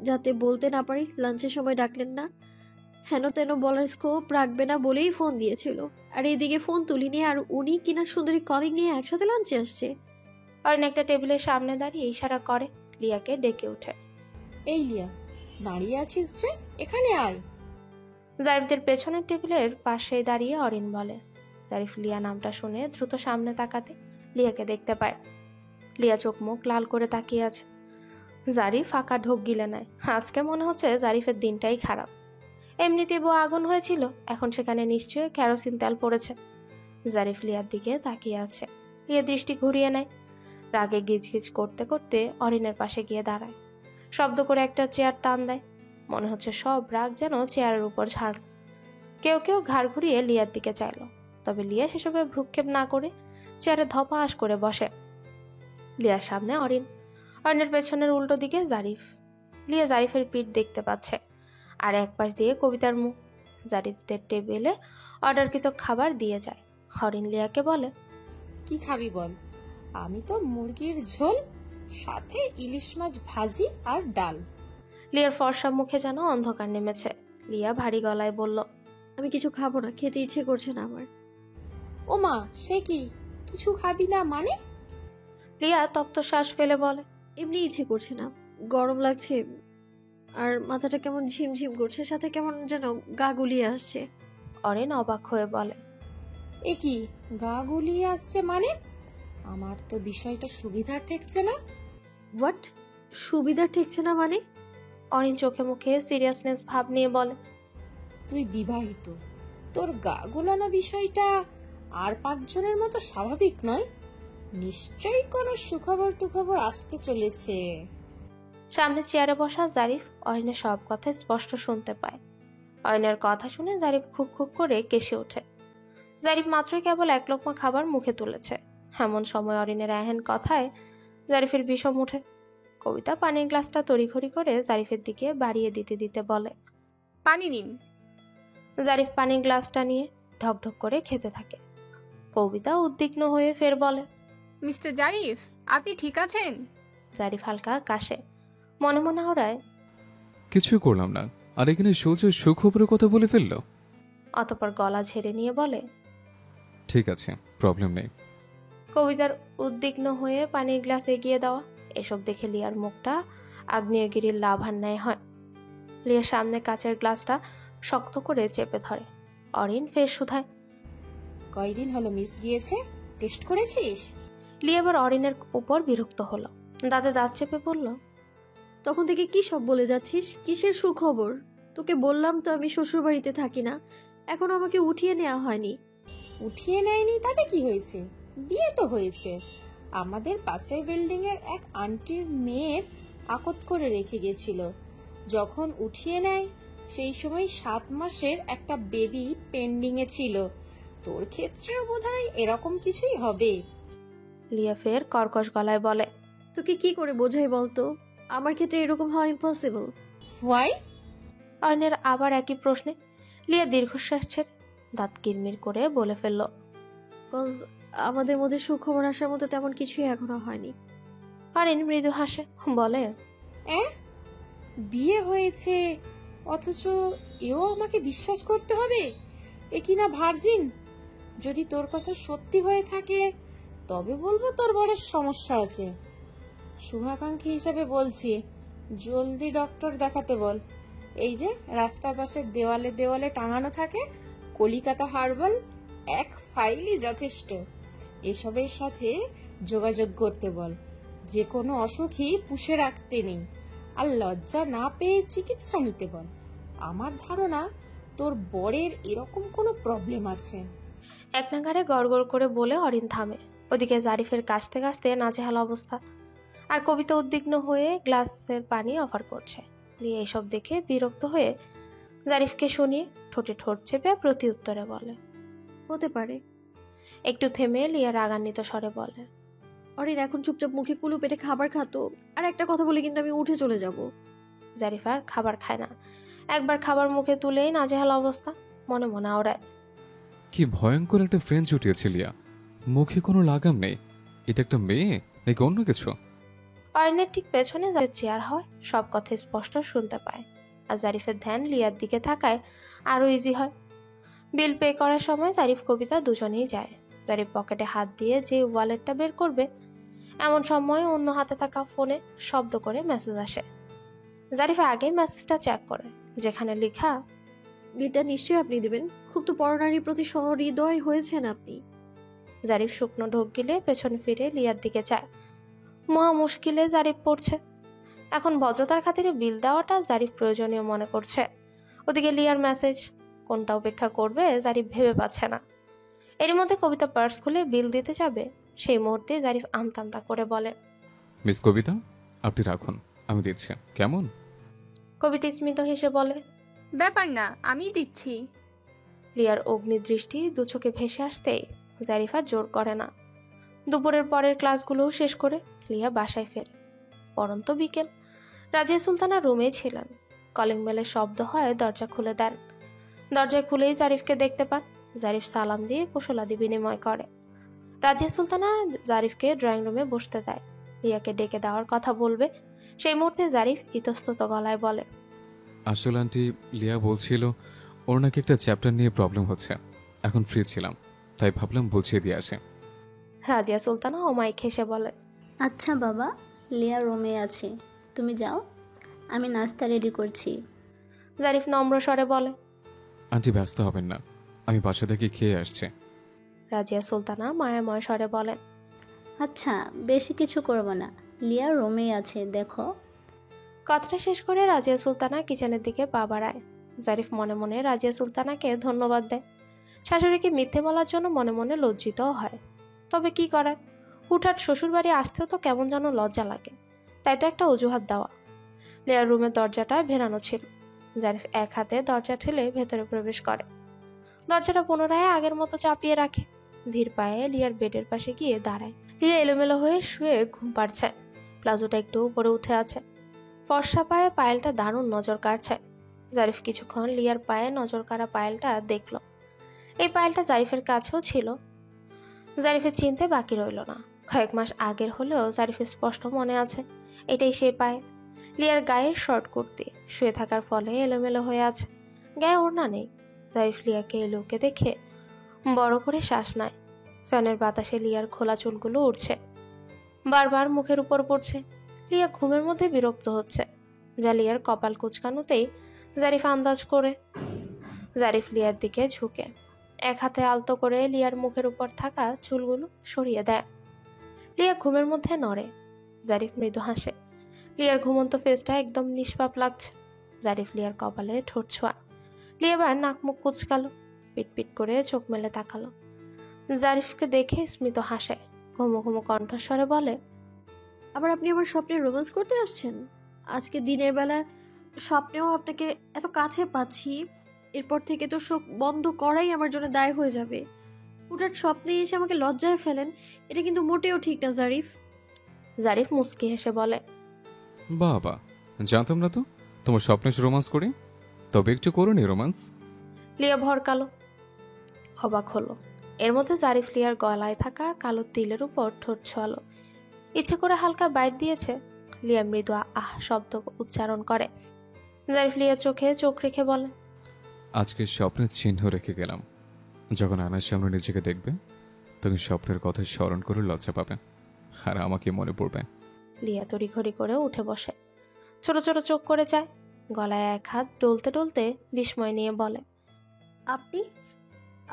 যাতে বলতে না পারি লাঞ্চের সময় ডাকলেন না। হেন তেন বলার স্কোপ রাখবে না বলেই ফোন দিয়েছিল। আর এদিকে ফোন তুলিনি, আর উনি কিনা সুন্দরী কলিগ নিয়ে একসাথে লাঞ্চে আসছে। অরিন একটা টেবিলের সামনে দাঁড়িয়ে ইশারা করে। লিয়াকে ডেকে ওঠে। এই লিয়া, দাঁড়িয়ে আছিস যে, এখানে আয়। জারিফদের পেছনের টেবিলের পাশেই দাঁড়িয়ে অরিন বলে। জারিফ লিয়া নামটা শুনে দ্রুত সামনে তাকাতে লিয়াকে দেখতে পায়। লিয়া চোখ মুখ লাল করে তাকিয়ে আছে। জারিফ ফাঁকা ঢোক গিলে নেয়। আজকে মনে হচ্ছে জারিফের দিনটাই খারাপ। এমনিতে বউ আগুন হয়েছিল, এখন সেখানে নিশ্চয়ই কেরোসিন তেল পড়েছে। জারিফ লিয়ার দিকে তাকিয়ে আছে। লিয়া দৃষ্টি ঘুরিয়ে নেয়। রাগে গিজগিজ করতে করতে অরিনের পাশে গিয়ে দাঁড়ায়। শব্দ করে একটা চেয়ার টান দেয়। মনে হচ্ছে সব রাগ যেন চেয়ারের উপর ঝাড়ল। কেউ কেউ ঘাড় ঘুরিয়ে লিয়ার দিকে চাইল, তবে লিয়া সেসবে ভ্রুক্ষেপ না করে চেয়ারে ধপাস করে বসে। লিয়ার সামনে অরিন, অরিনের পেছনের উল্টো দিকে জারিফ। লিয়া জারিফের পিঠ দেখতে পাচ্ছে, আর এক পাশ দিয়ে কবিতার মুখ। জারিফদের টেবিলে অর্ডারকৃত খাবার দিয়ে যায়। অরিন লিয়াকে বলে, কি খাবি বল? আমি তো মুরগির ঝোল, সাথে ইলিশ মাছ ভাজি আর ডাল। লিয়ার ফর্সা মুখে যেন অন্ধকার নেমেছে। লিয়া ভারী গলায় বলল, আমি কিছু খাবো না, খেতে ইচ্ছে করছে না আমার। ও মা, সে কি, কিছু খাবি না মানে? লিয়া তপ্ত শ্বাস ফেলে বলে, এমনি ইচ্ছে করছে না, গরম লাগছে আর মাথাটা কেমন ঝিমঝিম করছে, সাথে কেমন যেন গা গুলিয়ে আসছে। অরিন অবাক হয়ে বলে, এ কি, গা গুলিয়ে আসছে মানে? আমার তো বিষয়টা সুবিধা ঠেকছে না। হোয়াট? সুবিধা ঠেকছে না মানে? অরিন চোখে মুখে সিরিয়াসনেস ভাব নিয়ে বলে, তুই বিবাহিত, তোর গা গোলানো বিষয়টা আর 5 জনের মতো স্বাভাবিক নয়। নিশ্চয়ই কোনো সুখবর টুখবর আসতে চলেছে। সামনে চেয়ারে বসা জারিফ অরিনের সব কথা স্পষ্ট শুনতে পায়। অরিনের কথা শুনে জারিফ খুক খুক করে কেসে ওঠে। জারিফ মাত্রই কেবল এক লোকমা খাবার মুখে তুলেছে, এমন সময় অরিনের এহেন কথায় জারিফের বিষম ওঠে। কবিতা পানির গ্লাসটা তড়িঘড়ি করে জারিফের দিকে বাড়িয়ে দিতে দিতে বলে, পানি নিন। জারিফ পানির গ্লাসটা নিয়ে ঢকঢক করে খেতে থাকে। কবিতা উদ্বিগ্ন হয়ে ফের বলে, মিস্টার জারিফ, আপনি ঠিক আছেন? জারিফ হালকা কাশে, মনে মনে ওড়ায়, কিছুই করলাম না, আর এখানে সোজা সুখবরের কথা বলে ফেললো। অতঃপর গলা ঝেড়ে নিয়ে বলে, ঠিক আছে, প্রবলেম নেই। কবিতার উদ্বিগ্ন হয়ে পানির গ্লাস এগিয়ে দেওয়া। এসব দেখে লিয়ার মুখটা আগ্নেয়গিরির লাভার ন্যায় হয়। লিয়ার সামনে কাচের গ্লাসটা শক্ত করে চেপে ধরে। অরিন ফের শুধায়, কয়দিন হলো মিস গিয়েছে, টেস্ট করেছিস? লিয়া এবার অরিনের উপর বিরক্ত হলো, দাঁতে দাঁত চেপে বলল, তখন থেকে কি সব বলে যাচ্ছিস? কিসের সুখবর? তোকে বললাম তো আমি শ্বশুর বাড়িতে থাকি না, এখন আমাকে উঠিয়ে নেওয়া হয়নি। উঠিয়ে নেয়নি তাতে কি হয়েছে? বিয়ে তো হয়েছে। আমাদের পাশের বিল্ডিং এর এক আন্টির মেয়ের আকত করে রেখে গেছিল। যখন উঠিয়ে নেয় সেই সময় 7 মাসের একটা বেবি পেন্ডিং এ ছিল। তোর ক্ষেত্রেও বোধহয় এরকম কিছুই হবে। লিয়া ফের কর্কশ গলায় বলে, তোকে কি করে বোঝাই বলতো? আমার ক্ষেত্রে এরকম হওয়া ইম্পসিবল। হোয়াই? অরিনের আবার একই প্রশ্নে লিয়া দীর্ঘশ্বাস ছেড়ে দাঁত কিরমির করে বলে ফেলল, কজ আমাদের মধ্যে সুখবর আসার মতো তেমন কিছুই এখনো হয়নি। অরিন মৃদু হাসে, বলে, বিয়ে হয়েছে অথচ এও আমাকে বিশ্বাস করতে হবে? এ কিনা ভার্জিন। যদি তোর কথা সত্যি হয়ে থাকে তবে বলবো তোর বড় সমস্যা আছে। শুভাকাঙ্ক্ষী হিসাবে বলছি, জলদি ডক্টর দেখাতে বল। এই যে রাস্তার পাশে দেওয়ালে দেওয়ালে টাঙানো থাকে কলিকাতা হার্বাল, এক ফাইলই যথেষ্ট। এসবের সাথে যোগাযোগ করতে বল। যে কোনো অসুখই পুষে রাখতে নেই, আর লজ্জা না পেয়ে চিকিৎসা নিতে বল। আমার ধারণা তোর বরের এরকম কোনো প্রবলেম আছে। এক নাগারে গড়গড় করে বলে অরিন থামে। ওদিকে জারিফের কাছতে কাছতে নাজেহাল অবস্থা, আর কবিতা উদ্বিগ্ন হয়ে গ্লাসের পানি অফার করছে। লিয়া এসব দেখে বিরক্ত হয়ে জারিফকে শুনিয়ে ঠোঁটে ঠোঁট চেপে প্রতি উত্তরে বলে, হতে পারে। একটু থেমে লিয়া রাগান্বিত স্বরে বলে, অরিন এখন চুপচাপ মুখে কুলু পেটে খাবার খাতো, আর একটা কথা বলে কিন্তু আমি উঠে চলে যাব। জারিফ আর খাবার খায় না। একবার খাবার মুখে তুলেই নাজেহাল অবস্থা, মনে মনে ওড়ায়, কি ভয়ঙ্কর একটা ফ্রেন্ড জুটিয়েছে লিয়া, মুখে কোনো লাগাম নেই। এটা একটা মেয়ে নাকি অন্য কিছু? অরিনের ঠিক পেছনে জারিফ চেয়ার হয়, সব কথা স্পষ্ট শুনতে পায়। আর জারিফের ধ্যান লিয়ার দিকে থাকায় আরো ইজি হয়। বিল পে করার সময় জারিফ কবিতা দুজনেই যায়। জারিফ পকেটে হাত দিয়ে যে ওয়ালেটটা বের করবে, এমন সময় অন্য হাতে থাকা ফোনে শব্দ করে মেসেজ আসে। জারিফ আগেই মেসেজটা চেক করে, যেখানে লেখা, বিলটা নিশ্চয়ই আপনি দিবেন, খুব তো পরনারীর প্রতি সহৃদয় হয়েছেন আপনি। জারিফ শুকনো ঢোক গিলে পেছন ফিরে লিয়ার দিকে চায়। মহা মুশকিলে জারিফ পড়ছে। এখন ভদ্রতার খাতিরে বিল দেওয়াটা জারিফ প্রয়োজনীয় মনে করছে। ওদিকে লিয়ার মেসেজ, কোনটা উপেক্ষা করবে জারিফ ভেবে পাচ্ছে না। এর মধ্যে কবিতা পার্স খুলে বিল দিতে যাবে, সেই মুহূর্তে জারিফ আমতামতা করে বলে, মিস কবিতা, আপনি রাখুন, আমি দিচ্ছি, কেমন? কবিতা স্মিত হেসে বলে, ব্যাপার না, আমি দিচ্ছি। লিয়ার অগ্নিদৃষ্টি দু চোখে ভেসে আসতেই জারিফ আর জোর করে না। দুপুরের পরের ক্লাসগুলোও শেষ করে লিয়া বাসায় ফেরে। পরন্ত বিকেল। রাজিয়া সুলতানা রুমেই ছিলেন। কলিং বেলের শব্দ হয়, দরজা খুলে দেন। দরজায় খুলেই জারিফকে দেখতে পান। জারিফ সালাম দিয়ে কুশলাদি বিনিময় করে। রাজিয়া সুলতানা জারিফকে ড্রয়িং রুমে বসতে দেয়। লিয়াকে ডেকে দেওয়ার কথা বলবে, সেই মুহূর্তে জারিফ ইতস্তত গলায় বলে, আসলে আন্টি, লিয়া বলছিল ওর নাকি একটা চ্যাপ্টার নিয়ে প্রবলেম হচ্ছে। এখন ফ্রি ছিলাম, তাই ভাবলাম বুঝিয়ে দিয়ে আসে। রাজিয়া সুলতানা অমায়িক হেসে বলে, আচ্ছা বাবা, লিয়া রুমে আছে, তুমি যাও, আমি নাস্তা রেডি করছি। জারিফ নম্র স্বরে বলে, আন্টি ব্যস্ত হবেন না, আমি বাসা থেকে খেয়ে আসছি। রাজিয়া সুলতানা মায়াময় স্বরে বলেন, আচ্ছা, বেশি কিছু করব না, লিয়া রুমে আছে, দেখো। কথাটা শেষ করে রাজিয়া সুলতানা কিচেনের দিকে পা বাড়ায়। জারিফ মনে মনে রাজিয়া সুলতানাকে ধন্যবাদ দেয়। শাশুড়িকে মিথ্যে বলার জন্য মনে মনে লজ্জিতও হয়। তবে কি করার, হুটহাট শ্বশুর বাড়ি আসতেও তো কেমন যেন লজ্জা লাগে, তাই তো একটা অজুহাত দেওয়া। লিয়ার রুমের দরজাটা ভেরানো ছিল। জারিফ এক হাতে দরজা ঠেলে ভেতরে প্রবেশ করে, দরজাটা পুনরায় আগের মতো চাপিয়ে রাখে। ধীর পায়ে লিয়ার বেডের পাশে গিয়ে দাঁড়ায়। লিয়া এলোমেলো হয়ে শুয়ে ঘুম পাড়ছে, প্লাজোটা একটু উপরে উঠে আছে। ফর্সা পায়ে পায়েলটা দারুণ নজর কাড়ছে। জারিফ কিছুক্ষণ লিয়ার পায়ে নজর কাড়া পায়েলটা দেখল। এই পায়েলটা জারিফের কাছেও ছিল। জারিফের চিনতে বাকি রইল না। কয়েক মাস আগের হলেও জারিফের স্পষ্ট মনে আছে এটাই সেই পায়েল। লিয়ার গায়ে শর্ট কুর্তি, শুয়ে থাকার ফলে এলোমেলো হয়ে আছে, গায়ে ওড়না নেই। জারিফ লিয়াকে এলোকে দেখে বড় করে শ্বাস নেয়। ফ্যানের বাতাসে লিয়ার খোলা চুলগুলো উড়ছে, বারবার মুখের উপর পড়ছে। লিয়া ঘুমের মধ্যে বিরক্ত হচ্ছে, যা লিয়ার কপাল কুচকানোতেই জারিফ আন্দাজ করে। জারিফ লিয়ার দিকে ঝুঁকে এক হাতে আলতো করে লিয়ার মুখের উপর থাকা চুলগুলো সরিয়ে দেয়। লিয়া ঘুমের মধ্যে নড়ে। জারিফ মৃদু হাসে। লিয়ার ঘুমন্ত ফেসটা একদম নিষ্পাপ লাগছে। জারিফ লিয়ার কপালে ঠোঁট ছোঁয়া। লিয়া এবার নাক মুখ কুচকালো, পিটপিট করে চোখ মেলে তাকালো। জারিফকে দেখে স্মিত হাসে, ঘুমো ঘুমো কণ্ঠস্বরে বলে, আবার আপনি আমার স্বপ্নে রোম্যান্স করতে আসছেন? আজকে দিনের বেলা স্বপ্নেও আপনাকে এত কাছে পাচ্ছি, এরপর থেকে তো চোখ বন্ধ করাই আমার জন্য দায় হয়ে যাবে। হুটহাট স্বপ্নে এসে আমাকে লজ্জায় ফেলেন, এটা কিন্তু মোটেও ঠিক না জারিফ। জারিফ মুস্কি হেসে বলে, বাবা, জানতাম না তো তোমার স্বপ্নে রোমান্স করি, তবে একটু করো নি রোমান্স। লিয়া ভরকালো, অবাক হলো। এর মধ্যে জারিফ লিয়ার গলায় থাকা কালো তিলের উপর ঠোঁট ছোঁয়ালো। ইচ্ছে করে হালকা বাইট দিয়েছে। লিয়া মৃদু আহ শব্দ উচ্চারণ করে। জারিফ লিয়ার চোখে চোখ রেখে বলে, আজকে স্বপ্নের চিহ্ন রেখে গেলাম, যখন আয়নার সামনে নিজেকে দেখবে তুমি স্বপ্নের কথা স্মরণ করে লজ্জা পাবে আর আমাকে মনে পড়বে। লিয়া তড়িঘড়ি করে উঠে বসে, ছোট ছোট চোখ করে যায়। গলায় এক হাত ডলতে ডলতে বিস্ময় নিয়ে বলে, আপনি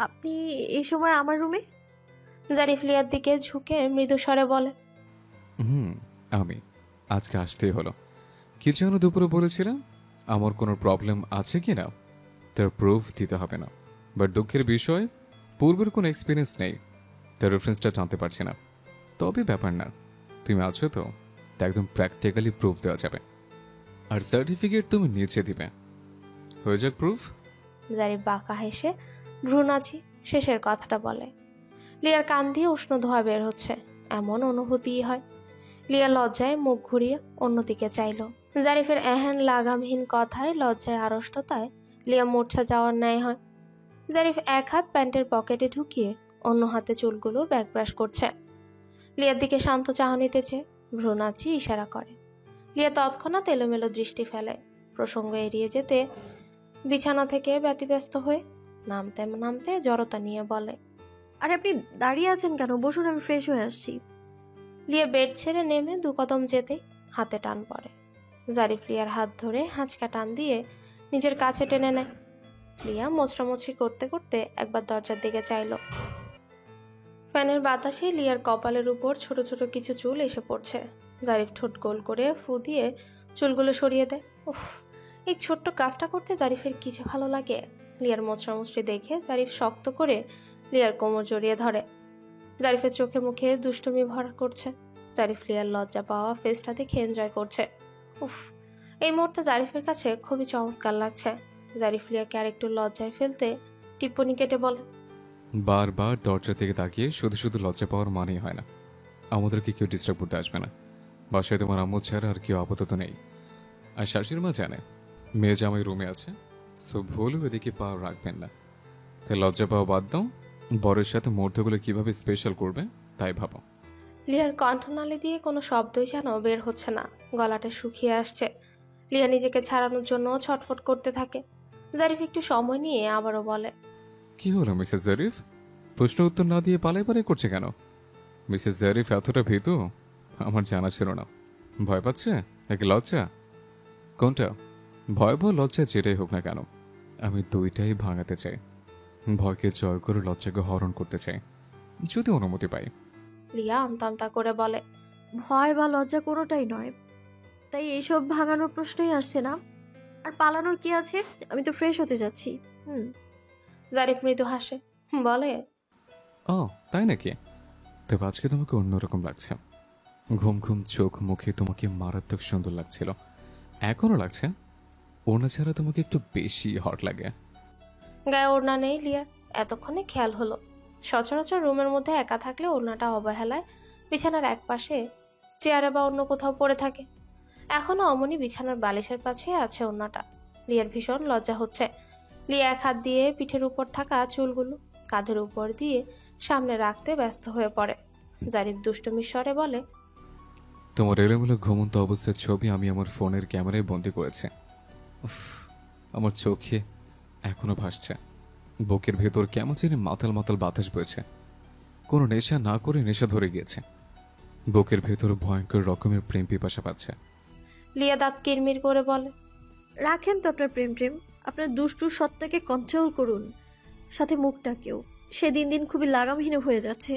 আপনি এই সময় আমার রুমে? জারিফ লিয়ার দিকে ঝুঁকে মৃদু স্বরে বলে, আমি আজকে আসতেই হলো। কি যেন দুপুরে বলেছিলাম আমার কোনো প্রবলেম আছে কি না তার প্রুফ দিতে হবে না, বাট দুঃখের বিষয় পূর্বের কোনো এক্সপিরিয়েন্স নেই, তার রেফারেন্সটা জানতে পারছি না। তবে ব্যাপার না, তুমি আছো তো, তা একদম প্র্যাকটিক্যালি প্রুফ দেওয়া যাবে, আর সার্টিফিকেট তুমি নিচে দিবে। হয়ে যাক প্রুফ। জারিফ বাঁকা হেসে ভ্রু নাচি শেষের কথাটা বলে। লিয়ার কান দিয়ে উষ্ণ ধোঁয়া বের হচ্ছে, এমন অনুভূতিই হয়। লিয়া লজ্জায় মুখ ঘুরিয়ে অন্যদিকে চাইল। জারিফের এহেন লাগামহীন কথায় লজ্জায় আড়ষ্টতায় লিয়া মূর্ছা যাওয়ার ন্যায় হয়। জারিফ এক হাত প্যান্টের পকেটে ঢুকিয়ে অন্য হাতে চুলগুলো ব্যাকব্রাশ করছে। লিয়ার দিকে শান্ত চাহনিতে চেয়ে ভ্রু নাচি ইশারা করে। লিয়া তৎক্ষণাৎ এলোমেলো দৃষ্টি ফেলে, প্রসঙ্গ এড়িয়ে যেতে বিছানা থেকে ব্যতিব্যস্ত হয়ে নামতে নামতে জড়তা নিয়ে বলে, আরে আপনি দাঁড়িয়ে আছেন কেন? বসুন, আমি ফ্রেশ হয়ে আসছি। লিয়া বেড ছেড়ে নেমে 2 কদম যেতে হাতে টান পড়ে। জারিফ লিয়ার হাত ধরে হাঁচকা টান দিয়ে নিজের কাছে টেনে নেয়। লিয়া মোচড়ামুচড়ি করতে করতে একবার দরজার দিকে চাইল। ফ্যানের বাতাসে লিয়ার কপালের উপর ছোট ছোট কিছু চুল এসে পড়ছে। জারিফ ঠোঁট গোল করে ফু দিয়ে চুলগুলো সরিয়ে দেয়। উফ, এই ছোট্ট কাজটা করতে জারিফের কি যে ভালো লাগে। লিয়ার মোচড়ামুচড়ি দেখে জারিফ শক্ত করে লিয়ার কোমর জড়িয়ে ধরে। জারিফের চোখে মুখে দুষ্টুমি ভর করছে। জারিফ লিয়ার লজ্জা পাওয়া ফেসটা দেখে এনজয় করছে। উফ, এই মুহূর্তে জারিফের কাছে খুবই চমৎকার লাগছে। জারিফ লিয়াকে আর একটু লজ্জায় ফেলতে টিপ্পনি কেটে বলে, বারবার দরজা থেকে তাকিয়ে শুধু শুধু লজ্জা পাওয়ার মানেই হয় না। আমাদেরকে কেউ ডিস্টার্ব করতে আসবে না। বাসায় তোমার আম্মু ছাড়া আর কেউ আপাতত নেই, আর শাশুড়ি মা জানে মেয়ে জামাই রুমে আছে, সো ভুলও এদিকে পা রাখবেন না। তাই লজ্জা পাওয়া বাদ দাও, বরের সাথে মুহূর্তগুলো কিভাবে স্পেশাল করবে তাই ভাবো। লিয়ার কণ্ঠনালী দিয়ে কোনো শব্দই যেন বের হচ্ছে না, গলাটা শুকিয়ে আসছে। লিয়া নিজেকে ছাড়ানোর জন্য ছটফট করতে থাকে। জারিফ একটু সময় নিয়ে আবারও বলে, কি হলো মিসেস জারিফ? প্রশ্ন উত্তর না দিয়ে পালাই পালাই করছে কেন? মিসেস জারিফ এতটা ভীতু আমার জানা ছিল না। ভয় পাচ্ছে নাকি লজ্জা? কোনটা? ভয় বা লজ্জা যেটাই হোক না কেন, আমি দুইটাই ভাঙাতে চাই। ভয়কে জয় করে লজ্জাকে হরণ করতে চাই, যদি অনুমতি পাই। লিয়া আমতা আমতা করে বলে, ভয় বা লজ্জা কোনোটাই নয়, তাই এইসব ভাঙানোর প্রশ্নই আসছে না। আর পালানোর কি আছে? আমি তো ফ্রেশ হতে যাচ্ছি। জারিফ মৃদু হাসে, বলে, ও তাই নাকি? তবে আজকে তোমাকে অন্যরকম লাগছে। ঘুম ঘুম চোখ মুখে তোমাকে মারাত্মক সুন্দর লাগছিল, এখনো লাগছে। ওড়না ছাড়া তোমাকে একটু বেশি হট লাগে। গায়ে ওড়না নেই লিয়ার, এতক্ষণে খেয়াল হলো। সচরাচর রুমের মধ্যে একা থাকলে ওড়নাটা অবহেলায় বিছানার একপাশে চেয়ারে বা অন্য কোথাও পড়ে থাকে। এখনো অমনি বিছানার বালিশের পাশে আছে ওড়নাটা। লিয়ার ভীষণ লজ্জা হচ্ছে। লিয়া এক হাত দিয়ে পিঠের উপর থাকা চুলগুলো কাঁধের উপর দিয়ে সামনে রাখতে ব্যস্ত হয়ে পড়ে। জারিফ দুষ্টমির স্বরে বলে, তোমার এলোমেলো ঘুমন্ত অবস্থার ছবি আমি আমার ফোনের ক্যামেরায় বন্দি করেছি। উফ, আমার চোখে এখনো ভাসছে। বুকের ভেতর কেমন যেন মাতাল মাতাল বাতাস বইছে। কোনো নেশা না করে নেশা ধরে গিয়েছে। বুকের ভেতর ভয়ঙ্কর রকমের প্রেম পিপাসা পাচ্ছে। লিয়া দাঁত কিরমির করে বলে, রাখেন তো আপনার প্রেম প্রেম, আপনার দুষ্টু সত্তাকে কন্ট্রোল করুন, সাথে মুখটাকেও। সে দিন দিন খুবই লাগামহীন হয়ে যাচ্ছে।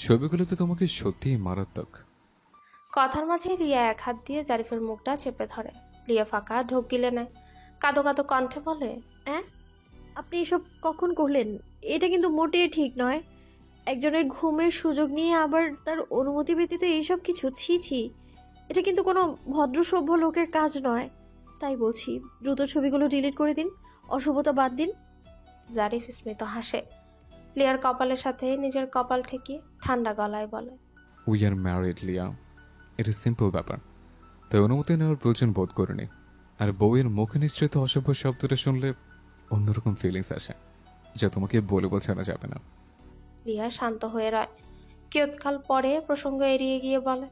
ছবিগুলোতে তোমাকে সত্যিই মারাত্মক। কথার মাঝে লিয়া এক হাত দিয়ে জারিফের মুখটা চেপে ধরে। লিয়া ফাঁকা ঢোক গিলে নেয়, কাঁদো কাঁদো কণ্ঠে বলে, আপনি এসব কখন করলেন? এটা কিন্তু মোটেই ঠিক নয়। একজনের ঘুমের সুযোগ নিয়ে আবার তার অনুমতি ব্যতীত এইসব কিছু, ছি ছি। এটা কিন্তু কোনো ভদ্র সভ্য লোকের কাজ নয়। তাই বলছি, দ্রুত ছবিগুলো ডিলিট করে দিন, অশুভতা বাদ দিন। জারিফ স্মিত হাসে। লিয়ার কপালের সাথে নিজের কপাল ঠেকিয়ে ঠান্ডা গলায় বলে, উই আর ম্যারিড লিয়া, এটা সিম্পল ব্যাপার। তাই অনুমতি নেওয়ার প্রয়োজন বোধ করিনি। আর বউয়ের মুখে নিঃসৃত অসভ্য শব্দটা শুনলে অন্যরকম ফিলিংস আসে, যা তোমাকে বলে বোঝানো যাবে না। লিয়া শান্ত হয়ে রয়। কিয়ৎকাল পরে প্রসঙ্গ এড়িয়ে গিয়ে বলে,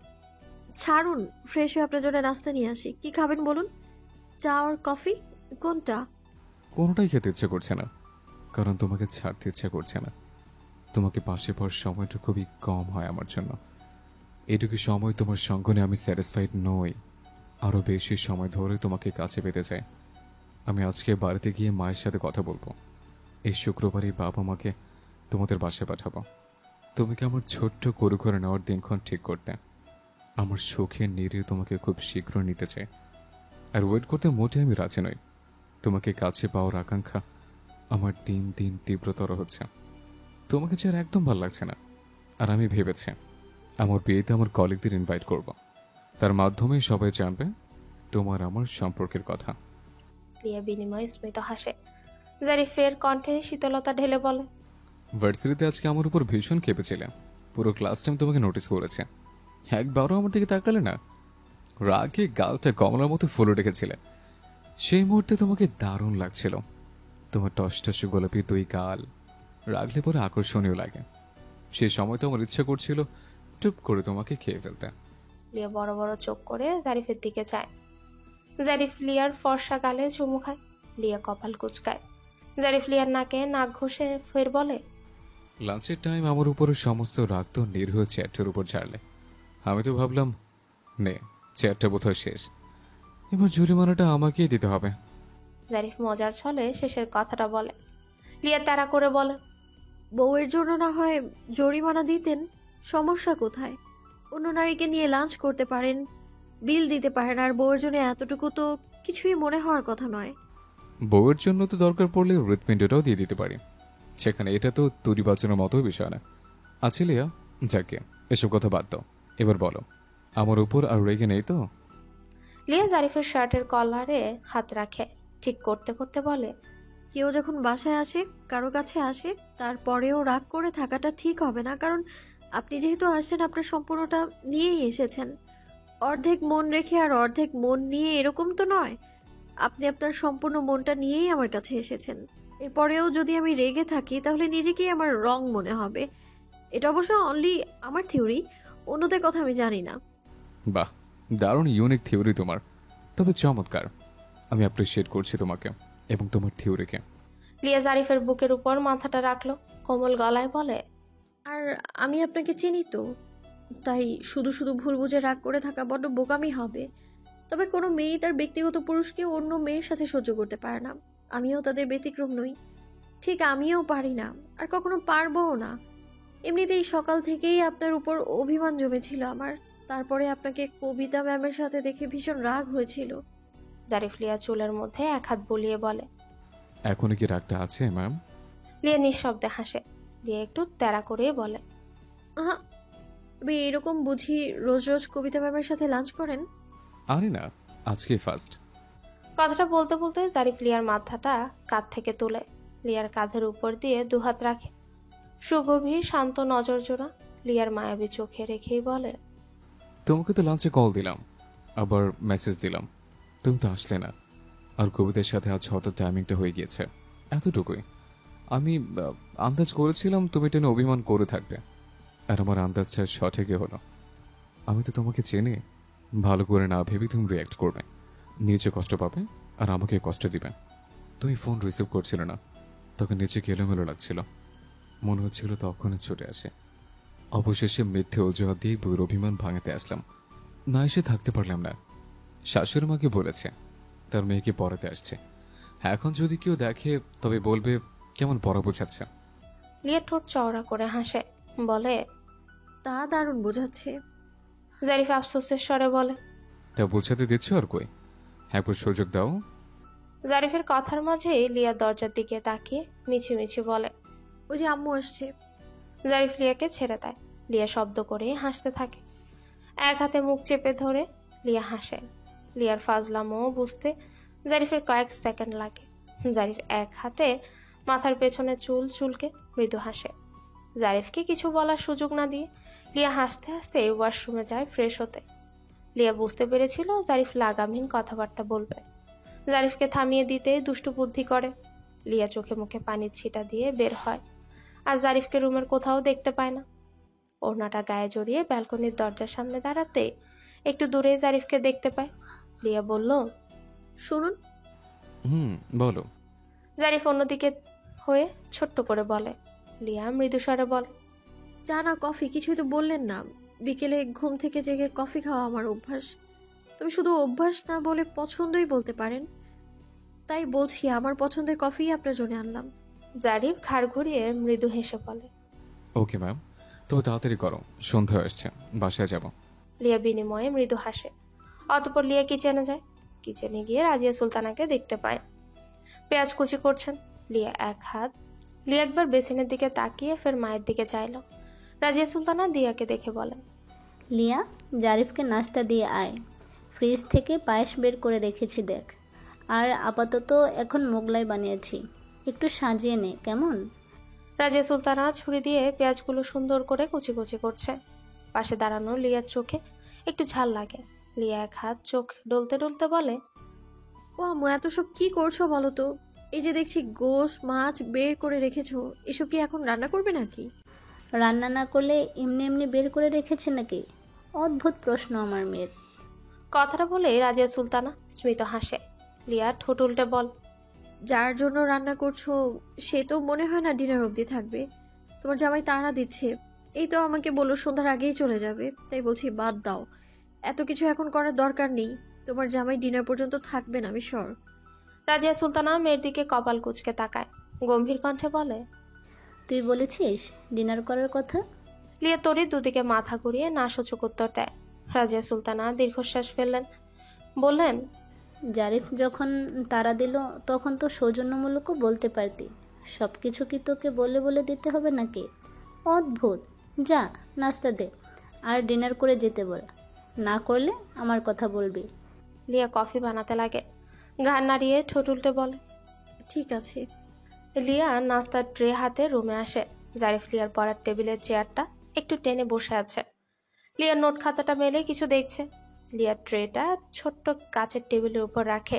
ছাড়ুন, ফ্রেশ হয়ে আপনার জন্য নাস্তা নিয়ে আসি। কি খাবেন বলুন? চা আর কফি, কোনটা? কোনোটাই খেতে ইচ্ছে করছে না, কারণ তোমাকে ছাড়তে ইচ্ছে করছে না। তোমাকে পাশে পাওয়ার সময়টা খুবই কম হয় আমার জন্য। এটুকু সময় তোমার সঙ্গ নিয়ে আমি স্যাটিসফাইড নই। আরও বেশি সময় ধরে তোমাকে কাছে পেতে চাই। আমি আজকে বাড়িতে গিয়ে মায়ের সাথে কথা বলবো। এই শুক্রবারই বাবা মাকে তোমাদের বাসায় পাঠাবো। তুমি কি আমার ছোট্ট গরু করে নেওয়ার দিনক্ষণ ঠিক করতে? আমার শোকের নিরে তোমাকে খুব শীঘ্র নিতে চাই। আর ওয়েট করতে মোটে আমি রাজি নই। তোমাকে কাছে পাওয়ার আকাঙ্ক্ষা আমার দিন দিন তীব্রতর হচ্ছে। তোমাকে ছাড়া একদম ভালো লাগছে না। আর আমি ভেবেছি আমার বিয়েতে আমার কলিগদের ইনভাইট করব। তার মাধ্যমে সবাই জানবে তোমার আমার সম্পর্কের কথা। লিয়া বিনিময় স্মিত হাসে। জারিফের কণ্ঠে শীতলতা ঢেলে বলে, ভার্সিটিতে আজকে আমার উপর ভীষণ খেপেছিলে। পুরো ক্লাস টাইম তোমাকে নোটিস করেছে, একবারও আমার দিকে তাকালে না। রাগে গালটা কমলার মতো ফুলে রেখেছিলে। সেই মুহূর্তে তোমাকে দারুণ লাগছিল। তোমার টসটস গোলাপি দুই গাল রাগলে পরে আকর্ষণীয় লাগে। সেই সময় তো আমার ইচ্ছা করছিল টুপ করে তোমাকে খেয়ে ফেলতে। লিয়া বড় বড় চোখ করে জারিফের দিকে চায়। জারিফ লিয়ার ফর্সা গালে চুমু খায়। লিয়া কপাল কুচকায়। জারিফ লিয়ার নাকে নাক ঘষে ফের বলে, লাঞ্চের টাইম আমার উপরে সমস্ত রাগ তো নিরীহ চেয়ারটার উপর ছাড়লে। আমি তো ভাবলাম নে, চেয়ারটা বোধহয় শেষ, এবার জরিমানাটা আমাকেই দিতে হবে। জারিফ মজার ছলে শেষের কথাটা বলে। লিয়া তাড়া করে বলে, বউয়ের জন্য না হয় জরিমানা দিতেন, সমস্যা কোথায়? অন্য নারীকে নিয়ে লাঞ্চ করতে পারেন, বিল দিতে পারেন, আর বউয়ের জন্য এতটুকু তো কিছুই মনে হওয়ার কথা নয়। বউয়ের জন্য তো দরকার পড়লে হৃৎপিণ্ডটাও দিয়ে দিতে পারি। সেখানে এটা তো তুরি বাঁচানোর মতো বিষয় না। আছে লিয়া, যাকে এসব কথা বাদ দাও। এবার বলো, আমার উপর আর রেগে নেই তো? লিয়া জারিফের শার্টের কলারে হাত রাখে, ঠিক করতে করতে বলে, কেউ যখন বাসায় আসে, কারো কাছে আসে, তারপরেও রাগ করে থাকাটা ঠিক হবে না। কারণ আপনি যেহেতু আসছেন, আপনার সম্পূর্ণটা নিয়েই এসেছেন। অর্ধেক মন রেখে আর অর্ধেক মন নিয়ে এরকম তো নয়। আপনি আপনার সম্পূর্ণ মনটা নিয়েই আমার কাছে এসেছেন। এরপরেও যদি আমি রেগে থাকি, তাহলে নিজেকেই আমার রং মনে হবে। এটা অবশ্য অনলি আমার থিওরি, অন্যদের কথা আমি জানি না। বাহ, দারুণ ইউনিক থিওরি তোমার, তবে চমৎকার। আমি অ্যাপ্রিসিয়েট করছি তোমাকে এবং তোমার থিওরিকে। লিয়া জারিফের বুকের উপর মাথাটা রাখলো, কোমল গলায় বলে, আর আমি আপনাকে চিনি তো, তাই শুধু শুধু ভুল বুঝে রাগ করে থাকা বড্ড বোকামি হবে। তবে কোনো মেয়ে তার ব্যক্তিগত পুরুষকে অন্য মেয়ের সাথে সহ্য করতে পারে না। আমিও তাদের ব্যতিক্রম নই। ঠিক আমিও পারি না, আর কখনো পারবও না। এমনিতেই সকাল থেকেই আপনার উপর অভিমান জমেছিল আমার। তারপরে আপনাকে কবিতা ম্যামের সাথে দেখে ভীষণ রাগ হয়েছিল। জারিফ লিয়া চুলের মধ্যে এক হাত বুলিয়ে বলে, এখনো কি রাগটা আছে ম্যাম? লিয়া নিঃশব্দে হাসে। লিয়া একটু তেড়া করে বলে, আহা, তবে এরকম বুঝি রোজ রোজ কবিতা ম্যামের সাথে লাঞ্চ করেন? আরে না, আজকেই ফার্স্ট। কথাটা বলতে বলতে জারিফ লিয়ার মাথাটা কাঁধ থেকে তুলে লিয়ার কাঁধের উপর দিয়ে দুহাত রাখে। সুগভীর শান্ত নজর জোড়া লিয়ার মায়াবী চোখে রেখেই বলে, তোমাকে তো লাঞ্চে কল দিলাম, আবার মেসেজ দিলাম, তুমি তো আসলে না। আর কবিতার সাথে আজ হঠাৎ টাইমিংটা হয়ে গিয়েছে, এতটুকুই। আমি আন্দাজ করেছিলাম তুমি টেনে অভিমান করে থাকবে, আর আমার আন্দাজটা সঠিকই হলো। আমি তো তোমাকে চিনি, ভালো করে না ভেবে তুমি রিয়াক্ট করবে, নিচে কষ্ট পাবে আর আমাকে কষ্ট দিবে। তুমি ফোন রিসিভ করছিলে না, তখন নিচে এলোমেলো লাগছিল, মনে হচ্ছিল তখনই ছুটে আসে। অবশেষে মিথ্যে অজুহাত দিয়ে বইয়ের অভিমান ভাঙাতে আসলাম। না এসে থাকতে পারলাম না। শাশুড়ি মাকে বলেছে তার মেয়েকে পড়াতে আসছে, এখন যদি কেউ দেখে তবে বলবে কেমন পড়া বোঝাচ্ছে। লিয়া ঠোঁট চওড়া করে হাসে, বলে, তা দারুণ বোঝাচ্ছে। জারিফ আফসোসের স্বরে বলে, তা বোঝাতে দিচ্ছ আর কই, একবার সুযোগ দাও। জারিফের কথার মাঝেই লিয়া দরজার দিকে তাকিয়ে মিছিমিছি বলে, ওই যে আম্মু আসছে। জারিফ লিয়াকে ছেড়ে দেয়। লিয়া শব্দ করে হাসতে থাকে। এক হাতে মুখ চেপে ধরে লিয়া হাসে। লিয়ার ফাজলামো বুঝতে জারিফের কয়েক সেকেন্ড লাগে। জারিফ এক হাতে মাথার পেছনে চুল চুলকে মৃদু হাসে। জারিফকে কিছু বলার সুযোগ না দিয়ে লিয়া হাসতে হাসতে ওয়াশরুমে যায় ফ্রেশ হতে। লিয়া বুঝতে পেরেছিল জারিফ লাগামহীন কথাবার্তা বলবে। জারিফকে থামিয়ে দিতে দুষ্টু বুদ্ধি করে। লিয়া চোখে মুখে পানির ছিটা দিয়ে বের হয়। আর জারিফকে রুমের কোথাও দেখতে পায় না। ওড়নাটা গায়ে জড়িয়ে ব্যালকনির দরজার সামনে দাঁড়াতে একটু দূরে জারিফকে দেখতে পায়। লিয়া বলল, শুনুন। বলো। জারিফ অন্যদিকে হয়ে ছোট্ট করে বলে। লিয়া মৃদু স্বরে বলে, চা না কফি কিছুই তো বললেন না। বিকেলে ঘুম থেকে জেগে কফি খাওয়া আমার অভ্যাস। তবে শুধু অভ্যাস না বলে পছন্দই বলতে পারেন। তাই বলছি আমার পছন্দের কফি আপনার জন্য আনলাম। জারিফ ঘাড় ঘুরিয়ে মৃদু হেসে বলে, ওকে ম্যাম, তবে তাড়াতাড়ি করো, সন্ধ্যা আসছে, বাসায় যাব। লিয়া বিনিময়ে মৃদু হাসে। অতঃপর লিয়া কিচেনে যায়। কিচেনে গিয়ে রাজিয়া সুলতানাকে দেখতে পায় পেঁয়াজ কুচি করছেন। লিয়া একবার বেসিনের দিকে তাকিয়ে ফের মায়ের দিকে চাইল। রাজিয়া সুলতানা দিয়াকে দেখে বলেন, লিয়া, জারিফকে নাস্তা দিয়ে আয়, ফ্রিজ থেকে পায়েস বের করে রেখেছি দেখ। আর আপাতত এখন মোগলাই বানিয়েছি, একটু সাজিয়ে নে কেমন। রাজিয়া সুলতানা ছুরি দিয়ে পেঁয়াজগুলো সুন্দর করে কুচি কুচি করছে। পাশে দাঁড়ানো লিয়ার চোখে একটু ঝাল লাগে। লিয়া এক হাত চোখ ডলতে ডলতে বলে, ও আম্মু এত সব কি করছো বলো তো? এই যে দেখছি গোশ মাছ বের করে রেখেছো, এসব কি এখন রান্না করবে নাকি? রান্না না করলে এমনি এমনি বের করে রেখেছে নাকি? অদ্ভুত প্রশ্ন আমার মেয়ের। কথাটা বলে রাজিয়া সুলতানা স্মিত হাসে। লিয়া ঠোঁট উল্টে বল, যার জন্য রান্না করছো সে তো মনে হয় না ডিনার অবধি থাকবে। তোমার জামাই তাড়া দিচ্ছে, এই তো আমাকে বললো সন্ধ্যার আগেই চলে যাবে। তাই বলছি বাদ দাও, এত কিছু এখন করার দরকার নেই। তোমার জামাই ডিনার পর্যন্ত থাকবে না, আমি শিওর। রাজিয়া সুলতানা মেয়ের দিকে কপাল কুঁচকে তাকায়, গম্ভীর কণ্ঠে বলে, তুই বলেছিস ডিনার করার কথা? লিয়া তরির দুদিকে মাথা ঘুরিয়ে না সূচক উত্তর দেয়। রাজিয়া সুলতানা দীর্ঘশ্বাস ফেললেন, বললেন, জারিফ যখন তাড়া দিল তখন তো সৌজন্যমূলকও বলতে পারতি। সব কিছু কি তোকে বলে বলে দিতে হবে নাকি? অদ্ভুত। যা নাস্তা দে আর ডিনার করে যেতে বল, না করলে আমার কথা বলবি। লিয়া কফি বানাতে লাগে। ঘাড় নাড়িয়ে ঠোঁট উল্টে বলে, ঠিক আছে। লিয়া নাস্তার ট্রে হাতে রুমে আসে। জারিফ লিয়ার পড়ার টেবিলের চেয়ারটা একটু টেনে বসে আছে। লিয়ার নোট খাতাটা মেলে কিছু দেখছে। লিয়ার ট্রেটা ছোট্ট কাচের টেবিলের উপর রাখে।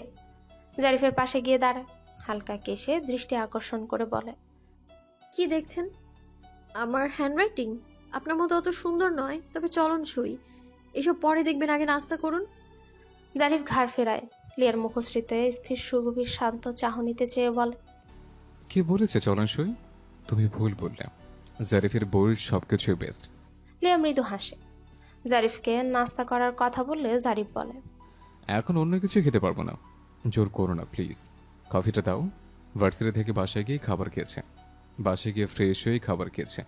জারিফের পাশে গিয়ে দাঁড়ায়, হালকা কেশে দৃষ্টি আকর্ষণ করে বলে, কি দেখছেন? আমার হ্যান্ডরাইটিং আপনার মতো অত সুন্দর নয়, তবে চলনসই। এসব পরে দেখবেন, আগে নাস্তা করুন। জারিফ ঘাড় ফেরায়। লিয়ার মুখশ্রীতে স্থির সুগভীর শান্ত চাহনিতে চেয়ে বলে, কি বলেছে চলনসই? তুমি ভুল বললে, জারিফের বউয়ের সবকিছুই বেস্ট। লিয়া মৃদু হাসে। জারিফকে নাস্তা করার কথা বললে জারিফ বলে, এখন অন্য কিছু খেতে পারবো না, জোর করো না প্লিজ। কফিটা দাও। ভার্সিটি থেকে বাসায় গিয়ে খাবার খেয়েছে, বাসায় গিয়ে ফ্রেশ হয়ে খাবার খেয়েছে।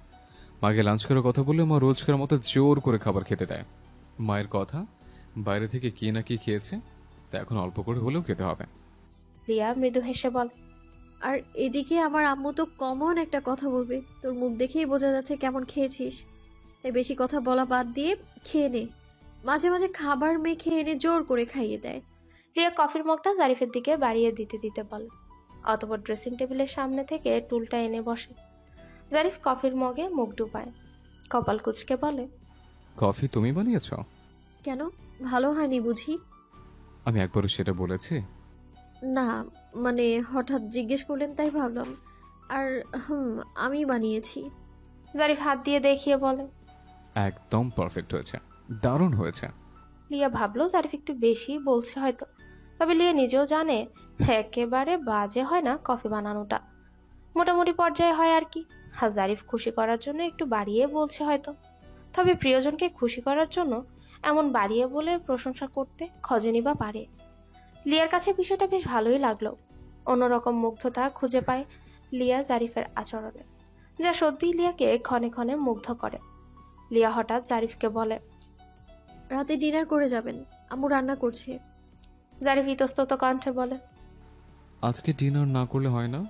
মাকে লাঞ্চ করার কথা বললে মা রোজকার মতো জোর করে খাবার খেতে দেয়। মায়ের কথা, বাইরে থেকে কি না কি খেয়েছে, তা এখন অল্প করে হলেও খেতে হবে। লিয়া মৃদু হেসে বলে, আর এদিকে আমার আম্মু তো কমন একটা কথা বলবে, তোর মুখ দেখেই বোঝা যাচ্ছে কেমন খেয়েছিস। তাই বেশি কথা বলা বাদ দিয়ে খেয়ে নে। মাঝে মাঝে খাবার মেখে এনে জোর করে খাইয়ে দেয়। লিয়া কফির মগটা জারিফের দিকে বাড়িয়ে দিতে দিতে বলে। অতঃপর ড্রেসিং টেবিলের সামনে থেকে টুলটা এনে বসে। জারিফ কফির মগে মুখ ডুবায়, কপাল কুঁচকে বলে, কফি তুমি বানিয়েছ? কেন, ভালো হয়নি বুঝি? আমি একবারও সেটা বলেছি? না, মানে হঠাৎ জিজ্ঞেস করলেন তাই ভাবলাম। আর আমি বানিয়েছি। জারিফ হাত দিয়ে দেখিয়ে বলে। একদম পারফেক্ট হয়েছে, দারুণ হয়েছে। লিয়া ভাবলো জারিফ একটু বেশি বলছে হয়তো, তবে লিয়া নিজেও জানে একেবারে বাজে হয় না কফি বানানোটা, মোটামুটি পর্যায়ে হয় আর কি। জারিফ খুশি করার জন্য একটু বাড়িয়ে বলছে হয়তো, তবে প্রিয়জনকে খুশি করার জন্য এমন বাড়িয়ে বলে প্রশংসা করতে খজনই বা পারে। লিয়ার কাছে বিষয়টা বেশ ভালোই লাগলো। অন্যরকম মুগ্ধতা খুঁজে পায় লিয়া জারিফের আচরণে, যা সত্যিই লিয়াকে ক্ষণে ক্ষণে মুগ্ধ করে। লিয়া হঠাৎ জারিফকে বলে, রাতে ডিনার করে যাবেন, আম্মু রান্না করছে। জারিফ ইতস্তত কণ্ঠে বলে, আজকে ডিনার না করলে হয় না?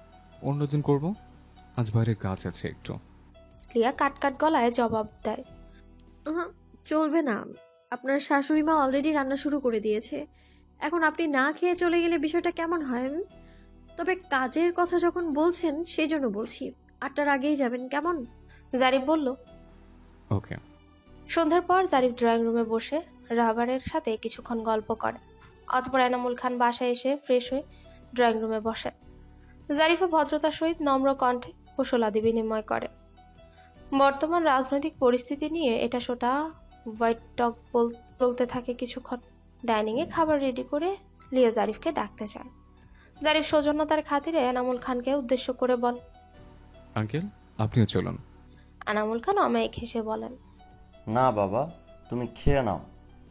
অন্যদিন করব, আজ বাইরে কাজ আছে একটু। লিয়া কাট কাট গলায় জবাব দেয়, চলবে না, আপনার শাশুড়ি মা অলরেডি রান্না শুরু করে দিয়েছে। এখন আপনি না খেয়ে চলে গেলে বিষয়টা কেমন হয়? তবে কাজের কথা যখন বলছেন সেই জন্য বলছি, 8টার আগেই যাবেন কেমন? জারিফ বলল, ওকে। সন্ধ্যার পর জারিফ ড্রয়িং রুমে বসে রাহাবারের সাথে কিছুক্ষণ গল্প করে। অতঃপর এনামুল খান বাসায় এসে ফ্রেশ হয়ে ড্রয়িং রুমে বসে। জারিফও ভদ্রতার সহিত নম্র কণ্ঠে কুশলাদি বিনিময় করে। বর্তমান রাজনৈতিক পরিস্থিতি নিয়ে এটা সেটা হোয়াইট টক বলতে থাকে কিছুক্ষণ। ডাইনিংয়ে খাবার রেডি করে লিয়া জারিফকে ডাকতে চায়। জারিফ সৌজন্যতার খাতিরে এনামুল খানকে উদ্দেশ্য করে বল, আঙ্কেল আপনিও চলুন। এনামুল খান অমায়িক হেসে বলেন, না বাবা, তুমি খেয়ে নাও,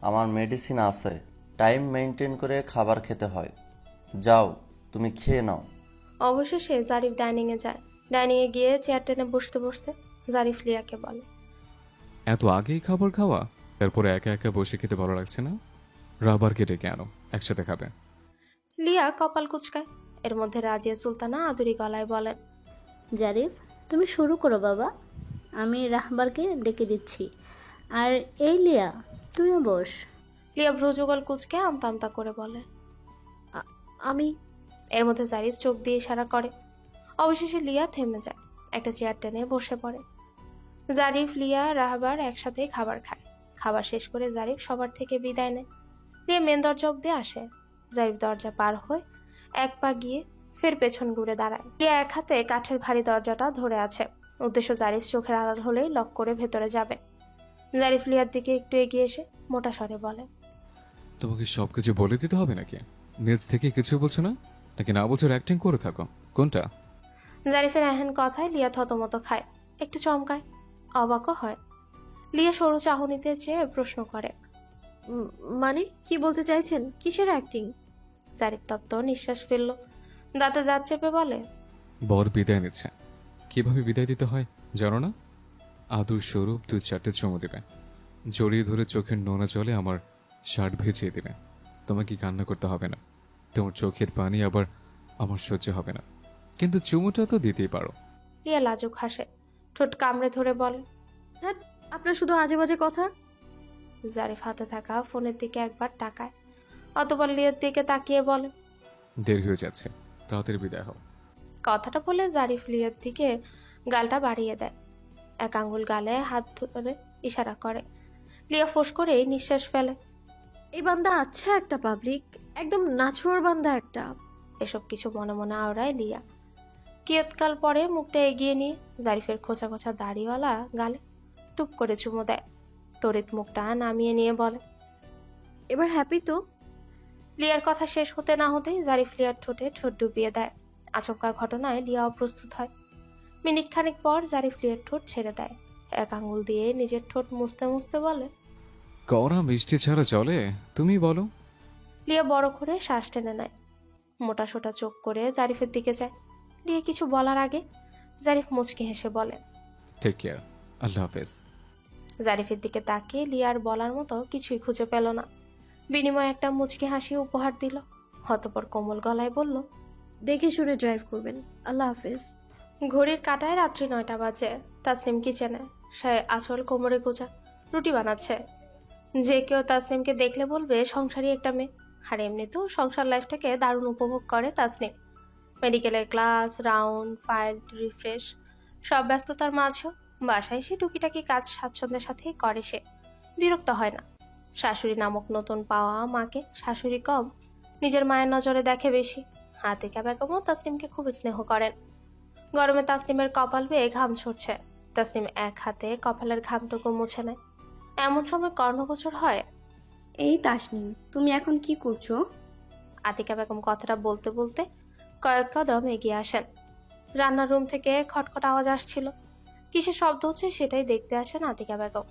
আমার মেডিসিন আছে, টাইম মেনটেন করে খাবার খেতে হয়। যাও, তুমি খেয়ে নাও। অবশেষে জারিফ ডাইনিংয়ে যায়। ডাইনিংয়ে গিয়ে চেয়ার টেনে বসতে বসতে জারিফ লিয়াকে বলে, এত আগেই খাবার খাওয়া? এরপরে একা একা বসে খেতে ভালো লাগছে না? রাবারকে ডেকে আনো, একসাথে খাবে। লিয়া কপাল কুচকায়। এর মধ্যে রাজিয়া সুলতানা আদুরি গলায় বলেন, জারিফ তুমি শুরু করো বাবা, আমি রাহবারকে ডেকে দিচ্ছি। আর এই লিয়া তুইও বস। লিয়া ভ্রুযুগল কুচকে আমতা আমতা করে বলে, আমি। এর মধ্যে জারিফ চোখ দিয়ে ইশারা করে। অবশেষে লিয়া থেমে যায়, একটা চেয়ার টেনে বসে পড়ে। জারিফ, লিয়া, রাহবার একসাথে খাবার খায়। খাবার শেষ করে জারিফ সবার থেকে বিদায় নেয়। লিয়া মেন দরজা অব্দি আসে। জারিফ দরজা পার হয়ে এক পা গিয়ে ফের পেছন ঘুরে দাঁড়ায়। লিয়া এক হাতে কাঠের ভারী দরজাটা ধরে আছে, উদ্দেশ্য জারিফ চোখের আড়াল হলেই লক করে ভেতরে যাবে। জারিফ লিয়ার দিকে একটু এগিয়ে এসে মোটা স্বরে বলে, তোমাকে সবকিছু বলে দিতে হবে নাকি? নিজ থেকে কিছু বলছো না, নাকি না বলছো অ্যাক্টিং করে থাকো? কোনটা? জারিফের এহেন কথায় লিয়া থতমত খায়, একটু চমকায়, অবাকও হয়। লিয়া সরু চাহনিতে চেয়ে প্রশ্ন করে, মানে কি বলতে চাইছেন? কিসের অ্যাক্টিং? জারিফ তপ্ত নিঃশ্বাস ফেলল, দাঁতে দাঁত চেপে বলে, বর বিদায় নিচ্ছে, কিভাবে বিদায় দিতে হয় জানো না? আদুর স্বরূপ 2-4টে চুমু দেবে, জড়িয়ে ধরে চোখের নোনা জলে আমার শার্ট ভিজিয়ে দেবে। তোমাকে কান্না করতে হবে না, তোমার চোখের পানি আবার আমার সহ্য হবে না, কিন্তু চুমুটা তো দিতেই পারো। লিয়া লাজুক হাসে, ঠোঁট কামড়ে ধরে বলে, ধ্যাৎ, আপনার শুধু আজে বাজে কথা। জারিফ হাতে থাকা ফোনের দিকে একবার তাকায়, অতবার লিয়ার দিকে তাকিয়ে বলে, দেরি হয়ে যাচ্ছে, তাড়াতাড়ি বিদায় হও। কথাটা বলে জারিফ লিয়ার দিকে গালটা বাড়িয়ে দেয়, এক আঙ্গুল গালে হাত ধরে ইশারা করে। লিয়া ফোঁস করে নিঃশ্বাস ফেলে। এই বান্দা আচ্ছা একটা পাবলিক, একদম নাছোড় বান্দা একটা। এসব কিছু মনে মনে আওড়ায় লিয়া। কিয়ৎকাল পরে মুখটা এগিয়ে নিয়ে জারিফের খোঁচা খোঁচা দাড়িওয়ালা গালে টুপ করে চুমু দেয়। তড়িৎ মুখটা নামিয়ে নিয়ে বলে, এবার হ্যাপি তো? লিয়ার কথা শেষ হতে না হতেই জারিফ লিয়ার ঠোঁটে ঠোঁট ডুবিয়ে দেয়। আচমকা ঘটনায় লিয়া অপ্রস্তুত হয়। মিনিট খানিক পর জারিফ লিয়ার ঠোঁট ছেড়ে দেয়, এক আঙ্গুল দিয়ে নিজের ঠোঁট মুছতে মুছতে বলে, কড়া মিষ্টি ছাড়া চলে? তুমি বলো। লিয়া বড় করে শ্বাস টেনে নেয়, মোটা সোটা চোখ করে জারিফের দিকে যায়। লিয়া কিছু বলার আগে জারিফ মুচকি হেসে বলে, টেক কেয়ার, আল্লাহ হাফেজ। জারিফের দিকে তাকিয়ে লিয়ার বলার মতো কিছুই খুঁজে পেল না, বিনিময়ে একটা মুচকি হাসি উপহার দিল। অতঃপর কোমল গলায় বলল, দেখে শুনে ড্রাইভ করবেন, আল্লাহ হাফেজ। ঘড়ির কাঁটায় রাত্রি 9টা বাজে। তাসনিম কিচেনে সে আঁচল কোমরে গোজা, রুটি বানাচ্ছে। যে কেউ তাসনিমকে দেখলে বলবে সংসারী একটা মেয়ে। আর এমনিতেও সংসার লাইফটাকে দারুণ উপভোগ করে তাসনিম। মেডিকেলের ক্লাস, রাউন্ড, ফাইল, রিফ্রেশ সব ব্যস্ততার মাঝেও বাসায় সে টুকিটাকি কাজ স্বাচ্ছন্দ্যের সাথেই করে। সে বিরক্ত হয় না। শাশুড়ি নামক নতুন পাওয়া মাকে শাশুড়ি কম, নিজের মায়ের নজরে দেখে বেশি। আতিকা বেগমও তাসনিমকে খুব স্নেহ করেন। গরমে তাসনিমের কপাল বেয়ে ঘাম ছড়ছে। তাসনিম এক হাতে কপালের ঘামটুকু মুছে নেয়। এমন সময় কর্ণগোচর হয়। এই তাসনিম, তুমি এখন কি করছো? আতিকা বেগম কথাটা বলতে বলতে কয়েক কদম এগিয়ে আসেন। রান্নার রুম থেকে খটখট আওয়াজ আসছিল। কিসের শব্দ হচ্ছে সেটাই দেখতে আসেন আতিকা বেগম।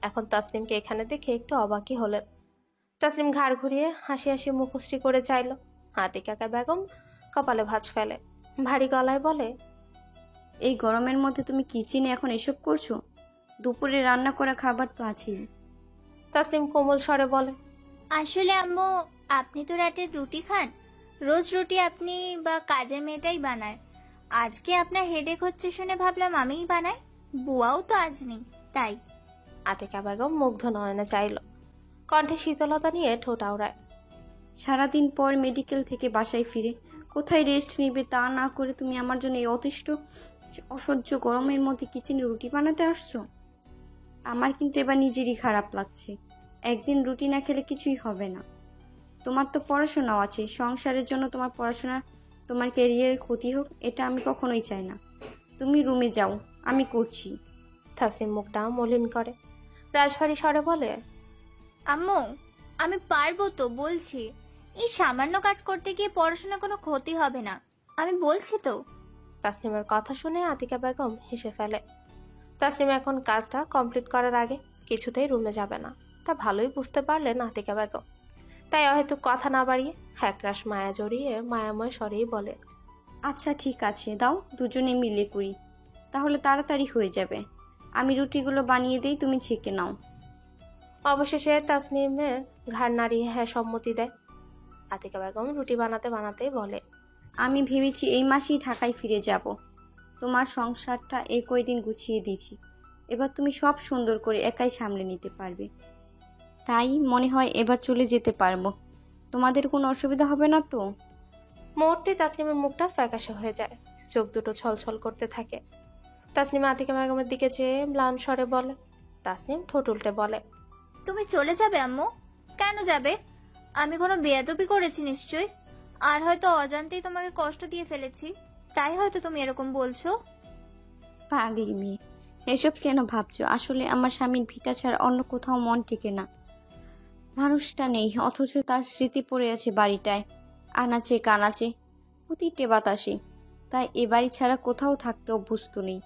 এখন তাসনিমকে এখানে দেখে একটু অবাকই হলেন। তাসনিম ঘাড় ঘুরিয়ে হাসি হাসি মুখশ্রী করে চাইল। আতিকা বেগম কপালে ভাঁজ ফেলে, ভারী গলায় বলে, এই গরমের মধ্যে তুমি কিচেনে এখন এসব করছো? দুপুরে রান্না করা খাবার তো আছেই। তাসনিম কোমল স্বরে বলে, আসলে আম্মু, আপনি তো রাতে রুটি খান। রোজ রুটি আপনি বা কাজের মেয়েটাই বানায়। আজকে আপনার হেডেক হচ্ছে শুনে ভাবলাম আমিই বানাই। বুয়াও তো আজ নেই, তাই। আতিকা বেগম মুগ্ধ নয়নে চাইল। কণ্ঠে শীতলতা নিয়ে ঠোঁট আওড়ায়। সারাদিন পর মেডিকেল থেকে বাসায় ফিরে কোথায় রেস্ট নিবে তা না করে তুমি আমার জন্য এই অতিষ্ঠ অসহ্য গরমের মধ্যে কিচেনে রুটি বানাতে আসছো? আমার কিন্তু এবার নিজেরই খারাপ লাগছে। একদিন রুটি না খেলে কিছুই হবে না। তোমার তো পড়াশোনাও আছে। সংসারের জন্য তোমার পড়াশোনা, তোমার ক্যারিয়ারের ক্ষতি হোক, এটা আমি কখনোই চাই না। তুমি রুমে যাও, আমি করছি। তাসনিম মুখটা মলিন করে রাজভারী স্বরে বলে, আম্মু, আমি পারবো তো, বলছি। এই সামান্য কাজ করতে গিয়ে পড়াশোনা কোনো ক্ষতি হবে না, আমি বলছি তো। তাসনিমের কথা শুনে আতিকা বেগম হেসে ফেলে। তাসনিম এখন কাজটা কমপ্লিট করার আগে কিছুতেই রুমে যাবে না, তা ভালোই বুঝতে পারলেন আতিকা বেগম। তাই হয়তো কথা না বাড়িয়ে একরাশ মায়া জড়িয়ে মায়াময় স্বরেই বলে, আচ্ছা ঠিক আছে, দাও দুজনে মিলে করি, তাহলে তাড়াতাড়ি হয়ে যাবে। আমি রুটিগুলো বানিয়ে দিই, তুমি ছেঁকে নাও। অবশেষে তাসনিমের ঘাড় নাড়িয়ে হ্যাঁ সম্মতি দেয়। আতিকা বেগম রুটি বানাতে বানাতেই বলে, আমি ভেবেছি এই মাসেই ঢাকায় ফিরে যাব। তোমার সংসারটা এই কয়দিন গুছিয়ে দিয়েছি, এবার তুমি সব সুন্দর করে একাই সামলে নিতে পারবে। তাই মনে হয় এবার চলে যেতে পারবো। তোমাদের কোনো অসুবিধা হবে না তো? মুহূর্তে তাসনিমের মুখটা ফ্যাকাশে হয়ে যায়, চোখ দুটো ছলছল করতে থাকে। তাসনিম আতিকা বেগমের দিকে চেয়ে ম্লান স্বরে বলে। তাসনিম ঠোঁট উল্টে বলে, তুমি চলে যাবে আম্মু? কেন যাবে? আমি কোনো বেয়াদবি করেছি নিশ্চয়, আর হয়তো অজান্তেই তোমাকে কষ্ট দিয়ে ফেলেছি, তাই হয়তো তুমি এরকম বলছো। পাগলি মেয়ে, এসব কেন ভাবছো? আসলে আমার স্বামীর ভিটা ছাড়া অন্য কোথাও মন টিকে না। মানুষটা নেই, অথচ তার স্মৃতি পড়ে আছে বাড়িটায়, আনাচে কানাচে, প্রতিটে বাতাসে। তাই এ বাড়ি ছাড়া কোথাও থাকতে অভ্যস্ত নেই।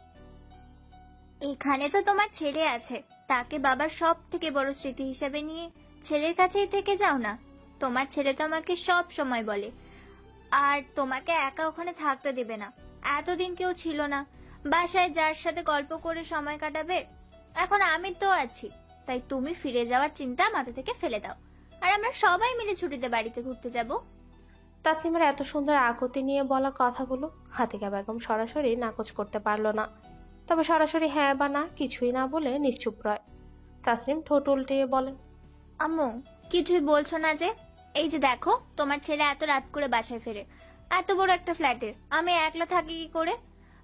এখানে তো তোমার ছেলে আছে, তাকে বাবার সব থেকে বড় স্মৃতি হিসেবে নিয়ে ছেলের কাছেই থেকে যাও না। তোমার ছেলে তো আমাকে সব সময় বলে, আর তোমাকে একা ওখানে থাকতে দেবে না। এতদিন কেউ ছিল না বাসায় যার সাথে গল্প করে সময় কাটাবে, এখন আমি তো আছি। তাই তুমি ফিরে যাওয়ার চিন্তা মাথা থেকে ফেলে দাও, আর আমরা সবাই মিলে ছুটিতে বাড়িতে ঘুরতে যাব। তাসনিমের এত সুন্দর আকতি নিয়ে বলা কথাগুলো আতিকা বেগম সরাসরি নাকচ করতে পারল না। তবে সরাসরি হ্যাঁ বা না কিছুই না বলে নিশ্চুপ রয়। তাসনিম ঠোঁট উল্টিয়ে বলেন, আম্মু, কিছুই বলছো না যে? এই যে দেখো, তোমার ছেলে এত রাত করে বাসায় ফেরে, এত বড় একটা ফ্ল্যাটে। আমি একলা থাকি কি করে?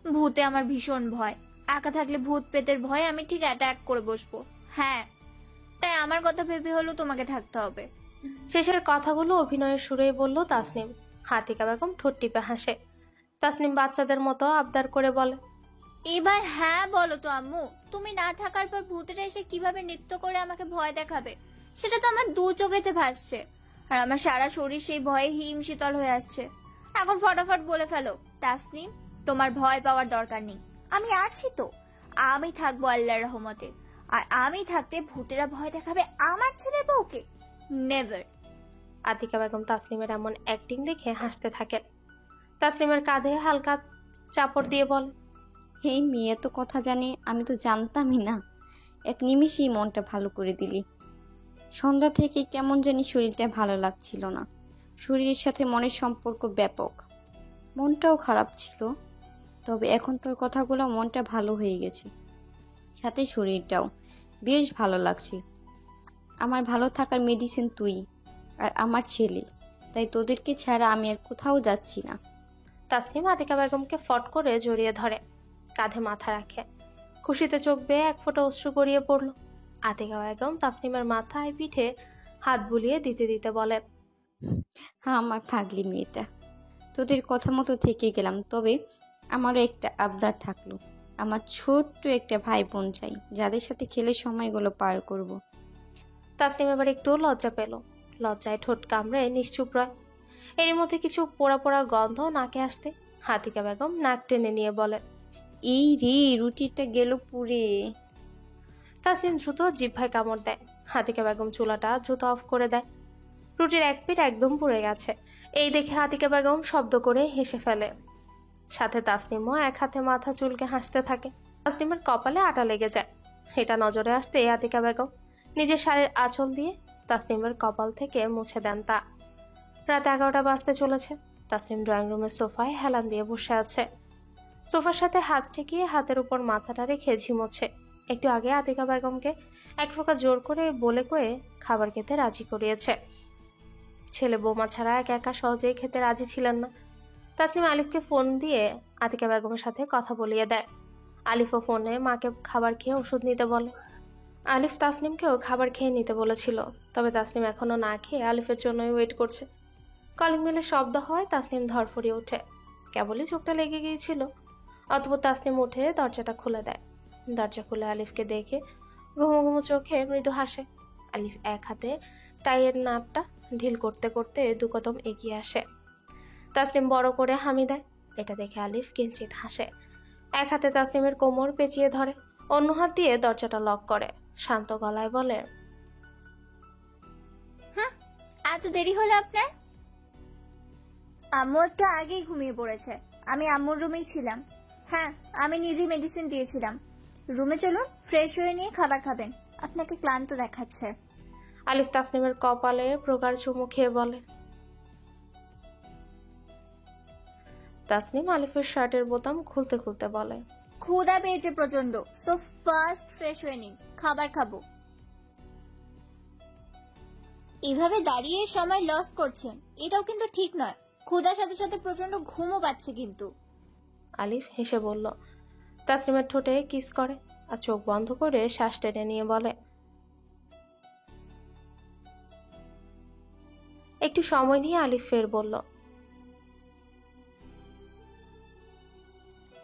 ভূতে আমার ভীষণ ভয়। একা থাকলে ভূত পেতের ভয় আমি ঠিক অ্যাটাক করে বসবো। হ্যাঁ, তাই আমার কথা ভেবে হলো তোমাকে থাকতে হবে। শেষের কথাগুলো অভিনয়ের সুরেই বলল তাসনিম। আতিকা বেগম ঠোঁট টিপে হাসে। তাসনিম বাচ্চাদের মতো আবদার করে বলে, এবার হ্যাঁ বলো তো আম্মু, তুমি না থাকার পর ভূতেরা এসে কিভাবে নৃত্য করে আমাকে ভয় দেখাবে, সেটা তো আমার দু চোখেতে ভাসছে, আর আমার সারা শরীর সেই ভয়ে হিম শীতল হয়ে আসছে। এখন ফটাফট বলে ফেলো তাসনিম, তোমার ভয় পাওয়ার দরকার নেই, আমি আছি তো। আমি থাকবো আল্লাহর রহমতে, আর আমি থাকতে ভূতেরা ভয় দেখাবে আমার ছেলের বউকে? নেভার। আতিকা বেগম তাসনিমের এমন অ্যাক্টিং দেখে হাসতে থাকেন। তাসনিমের কাঁধে হালকা চাপড় দিয়ে বলে, এই মেয়ে তো কথা জানে, আমি তো জানতামই না। এক নিমিষেই মনটা ভালো করে দিলি। সন্ধ্যা থেকে কেমন জানি শরীরটা ভালো লাগছিল না। শরীরের সাথে মনের সম্পর্ক ব্যাপক। মনটাও খারাপ ছিল, তবে এখন তোর কথাগুলো মনটা ভালো হয়ে গেছে। সাথে শরীরটাও বেশ ভালো লাগছে। আমার ভালো থাকার মেডিসিন তুই আর আমার ছেলে, তাই তোদেরকে ছাড়া আমি আর কোথাও যাচ্ছি না। তাসনিম আতিকা বেগমকে ফট করে জড়িয়ে ধরে, কাঁধে মাথা রাখে। খুশিতে চোখ বেয়ে এক ফোঁটা অশ্রু গড়িয়ে পড়ল। আতিকা বেগম তাসনিমের মাথায় পিঠে হাত বুলিয়ে দিতে দিতে বলেন, হ্যাঁ আমার পাগলি মেয়েটা, তোদের কথা মতো থেকে গেলাম। তবে আমারও একটা আবদার থাকলো, আমার ছোট্ট একটা ভাই বোন চাই, যাদের সাথে খেলে সময়গুলো পার করব। তাসনিম এবার একটু লজ্জা পেল। লজ্জায় ঠোঁট কামড়ে নিশ্চুপ রয়। এর মধ্যে কিছু পোড়া পোড়া গন্ধ নাকে আসতে আতিকা বেগম নাক টেনে নিয়ে বলে, এই রে, রুটিটা গেল পুড়ে। তাসনিম দ্রুত জিহ্বায় কামড় দেয়। আতিকা বেগম চুলাটা দ্রুত অফ করে দেয়। রুটির এক পিঠ একদম পুড়ে গেছে। এই দেখে আতিকা বেগম শব্দ করে হেসে ফেলে। সাথে তাসনিমও এক হাতে মাথা চুলকে হাসতে থাকে। তাসনিমের কপালে আটা লেগে যায়। এটা নজরে আসতে আতিকা বেগম নিজের শাড়ির আঁচল দিয়ে তাসনিমের কপাল থেকে মুছে দেন তা। রাত 11টা বাজতে চলেছে। তাসনিম ড্রয়িং রুমের সোফায় হেলান দিয়ে বসে আছে। সোফার সাথে হাত ঠেকিয়ে হাতের উপর মাথাটা রেখে ঝিমোচ্ছে। একটু আগে আতিকা বেগমকে এক প্রকার জোর করে বলে কয়ে খাবার খেতে রাজি করিয়েছে। ছেলে বৌমা ছাড়া একা একা সহজেই খেতে রাজি ছিলেন না। তাসনিম আলিফকে ফোন দিয়ে আতিকা বেগমের সাথে কথা বলিয়ে দেয়। আলিফও ফোনে মাকে খাবার খেয়ে ওষুধ নিতে বলে। আলিফ তাসনিমকেও খাবার খেয়ে নিতে বলেছিল, তবে তাসনিম এখনো না খেয়ে আলিফের জন্যই ওয়েট করছে। কলিং বেলের শব্দ হয়, তাসনিম ধরফরিয়ে ওঠে। কেবলই চোখটা লেগে গিয়েছিল। অতঃপর তাসনিম উঠে দরজাটা খুলে দেয়। দরজা খুলে আলিফকে দেখে ঘুমো ঘুমো চোখে মৃদু হাসে। আলিফ এক হাতে টাইয়ের নাটটা ঢিল করতে করতে দু কদম এগিয়ে আসে। তাসনিম বড় করে হামি দেয়। এটা দেখে আলিফ কিঞ্চিত হাসে। এক হাতে তাসনিমের কোমর পেঁচিয়ে ধরে, অন্য হাত দিয়ে দরজাটা লক করে শান্ত গলায় বলে, এত দেরি হলো আপনার? আম্মু একটু আগেই ঘুমিয়ে পড়েছে। আমি আম্মুর রুমেই ছিলাম। হ্যাঁ, আমি নিজেই মেডিসিন দিয়েছিলাম। রুমে চলুন, ফ্রেশ হয়ে নিয়ে খাবার খাবেন। আপনাকে ক্লান্ত দেখাচ্ছে। আলিফ তাসনিমের কপালে প্রগাঢ় চুমু খেয়ে বলে। তাসনিম আলিফের শার্টের বোতাম খুলতে খুলতে বলে, ক্ষুধা পেয়েছে প্রচন্ড, সো ফার্স্ট ফ্রেশ হয়ে নিন, খাবার খাবো। এভাবে দাঁড়িয়ে সময় লস করছেন, এটাও কিন্তু ঠিক নয়। ক্ষুধার সাথে সাথে প্রচন্ড ঘুমও পাচ্ছে কিন্তু। আলিফ হেসে বলল। তাসনিমের ঠোঁটে কিস করে আর চোখ বন্ধ করে শ্বাস টেনে নিয়ে বলে, একটু সময় নিয়ে আলিফ ফের বলল,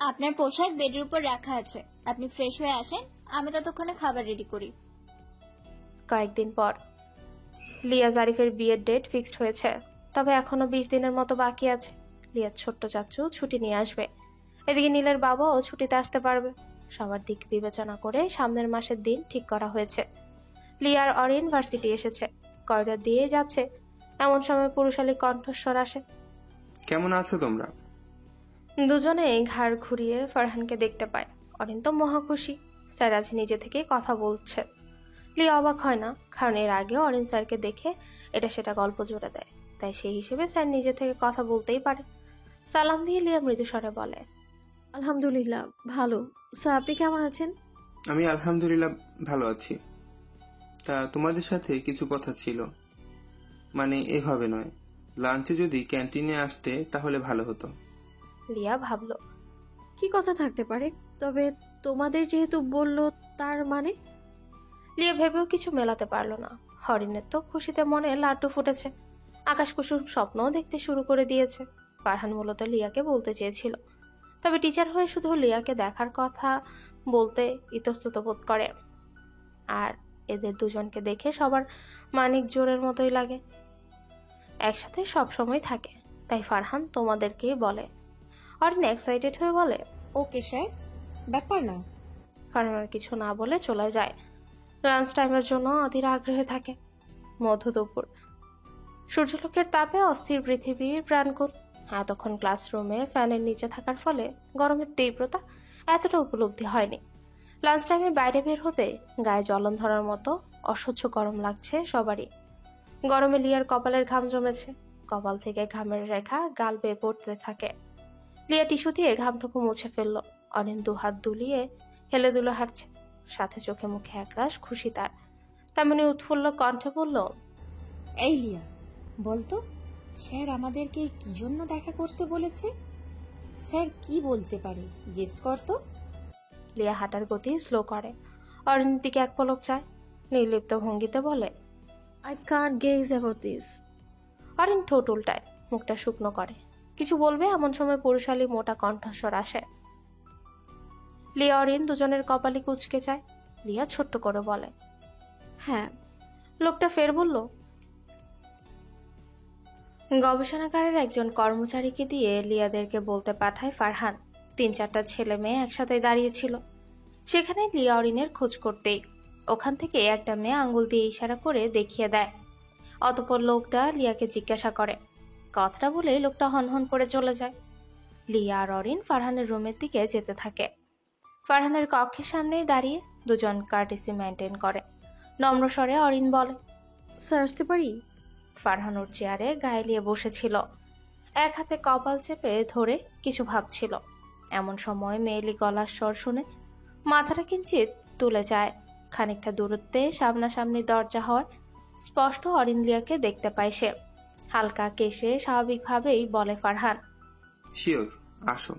আপনার পোশাক বেডের উপর রাখা আছে, আপনি ফ্রেশ হয়ে আসেন, আমি ততক্ষণে খাবার রেডি করি। কয়েকদিন পর লিয়া জারিফের বিয়ের ডেট ফিক্সড হয়েছে, তবে এখনো 20 দিনের মতো বাকি আছে। লিয়ার ছোট্ট চাচু ছুটি নিয়ে আসবে। এদিকে নীলের বাবাও ছুটিতে আসতে পারবে। সবার দিক বিবেচনা করে সামনের মাসের দিন ঠিক করা হয়েছে। লিয়ার অরিন ভার্সিটি এসেছে, করিডর দিয়ে যাচ্ছে। এমন সময় পুরুষালী কণ্ঠস্বর আসে, কেমন আছো তোমরা? দুজনেই ঘাড় ঘুরিয়ে ফারহানকে দেখতে পায়। অরিন তো মহা খুশি, স্যার আজ নিজে থেকে কথা বলছে। লিয়া অবাক হয় না, কারণ এর আগে অরিন স্যারকে দেখে এটা সেটা গল্প জুড়ে দেয়, তাই সেই হিসেবে স্যার নিজে থেকে কথা বলতেই পারে। সালাম দিয়ে লিয়া মৃদু স্বরে বলে, আলহামদুলিল্লাহ ভালো। স্যার আপনি কেমন আছেন? আমি আলহামদুলিল্লাহ ভালো আছি। তা তোমাদের সাথে কিছু কথা ছিল, মানে এভাবে নয়, লাঞ্চে যদি ক্যান্টিনে আসতে তাহলে ভালো হতো। লিয়া ভাবল, কি কথা থাকতে পারে, তবে তোমাদের যেহেতু বলল তার মানে? লিয়া ভেবেও কিছু মেলাতে পারলো না। হরিণের তো খুশিতে মনে লাড্ডু ফুটেছে, আকাশ কুসুম স্বপ্নও দেখতে শুরু করে দিয়েছে। ফারহান মূলত লিয়াকে বলতে চেয়েছিল, তবে টিচার হয়ে শুধু লিয়াকে দেখার কথা বলতে ইতস্তত বোধ করে। আর এদের দুজনকে দেখে সবার মানিক জোরের মতোই লাগে, একসাথে সব সময় থাকে। তাই ফারহান তোমাদেরকেই বলে। অরিন এক্সাইটেড হয়ে বলে, ওকে স্যার, ব্যাপার না। ফারহান আর কিছু না বলে চলে যায়। লাঞ্চ টাইমের জন্য অধীর আগ্রহে থাকে। মধ্য দুপুর, সূর্যলোকের তাপে অস্থির পৃথিবীর প্রাণকুল। এতক্ষণ ক্লাসরুমে ফ্যানের নিচে থাকার ফলে গরমের তীব্রতা এতটা উপলব্ধি হয়নি। লাঞ্চ টাইমে বাইরে বের হতে গায়ে জ্বলন ধরার মতো অসহ্য গরম লাগছে সবারই। গরমে লিয়ার কপালের ঘাম জমেছে, কপাল থেকে ঘামের রেখা গাল বেয়ে পড়তে থাকে। লিয়া টিস্যু দিয়ে ঘামটুকু মুছে ফেললো। অরিন 2 হাত দুলিয়ে হেলে দুলে হাঁটছে। সাথে চোখে মুখে একরাশ খুশি তার। তেমনি উৎফুল্ল কণ্ঠে বলল, এই লিয়া, বলতো স্যার আমাদেরকে কি জন্য দেখা করতে বলেছে? স্যার কি বলতে পারে, গেস কর তো। লিয়া হাঁটার গতি স্লো করে, অরিনের দিকে এক পলক চায়, নির্লিপ্ত ভঙ্গিতে বলে, I can't guess about this. Arin ঠোঁট উল্টায়, মুখটা শুকনো করে। কিছু বলবে এমন সময় পুরুষালী মোটা কণ্ঠস্বর আসে। লিয়া অরিন দুজনের কপালে কুঁচকে যায়। লিয়া ছোট্ট করে বলে, হ্যাঁ। লোকটা ফের বলল, গবেষণাগারের একজন কর্মচারীকে দিয়ে লিয়াদেরকে বলতে পাঠায় ফারহান 3-4টা ছেলে মেয়ে একসাথে দাঁড়িয়েছিল। সেখানে লিয়া অরিনের খোঁজ করতেই ওখান থেকে একটা মেয়ে আঙ্গুল দিয়ে ইশারা করে দেখিয়ে দেয়। অতঃপর লোকটা লিয়াকে জিজ্ঞাসা করে। কথাটা বলে লোকটা হনহন করে চলে যায়। লিয়া আর অরিন ফারহানের রুমের দিকে যেতে থাকে। ফারহানের কক্ষের সামনেই দাঁড়িয়ে দুজন কার্টিসি মেনটেন করে। নম্র স্বরে অরিন বলে, স্যার আসতে পারি? ফারহান ওর চেয়ারে গায়ে লিয়ে বসেছিল, এক হাতে কপাল চেপে ধরে কিছু ভাবছিল। এমন সময় মেয়েলি গলার স্বর শুনে মাথাটা কিঞ্চিত তুলে যায়। খানিকটা দূরত্বে সামনাসামনি দরজা হওয়ায় স্পষ্ট অরিন লিয়াকে দেখতে পায় সে। হালকা কেশে স্বাভাবিকভাবেই বলে ফারহান, শিওর, আসো।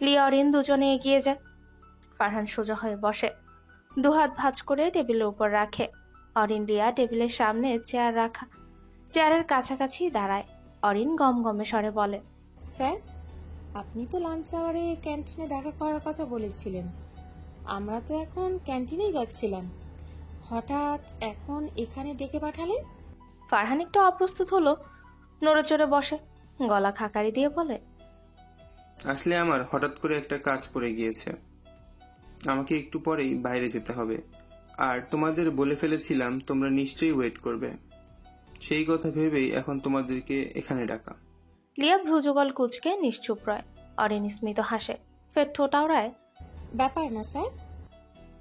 লিয়া অরিন দুজনে এগিয়ে যায়। ফারহান সোজা হয়ে বসে, দুহাত ভাঁজ করে টেবিলের উপর রাখে। অরিন লিয়া টেবিলের সামনে চেয়ার রাখা, চেয়ারের কাছাকাছি দাঁড়ায়। অরিন গমগমে স্বরে বলে, স্যার, আপনি তো লাঞ্চ আওয়ারে ক্যান্টিনে দেখা করার কথা বলেছিলেন। আমরা তো এখন ক্যান্টিনেই যাচ্ছিলাম, হঠাৎ এখন এখানে ডেকে পাঠালেন? ফারহান একটু অপ্রস্তুত হলো, নড়ে চড়ে বসে, গলা খাকারি দিয়ে বলে, আসলে আমার হঠাৎ করে একটা কাজ পড়ে গিয়েছে, আমাকে একটু পরেই বাইরে যেতে হবে। আর তোমাদের বলে ফেলেছিলাম তোমরা নিশ্চয়ই ওয়েট করবে, সেই কথা ভেবেই এখন তোমাদেরকে এখানে ডাকা। লিয়া ভ্রুযুগল কুচকে নিশ্চুপ রয়। অরিন স্মিত হাসে, ফের ঠোঁট আওড়ায়, ব্যাপার না স্যার।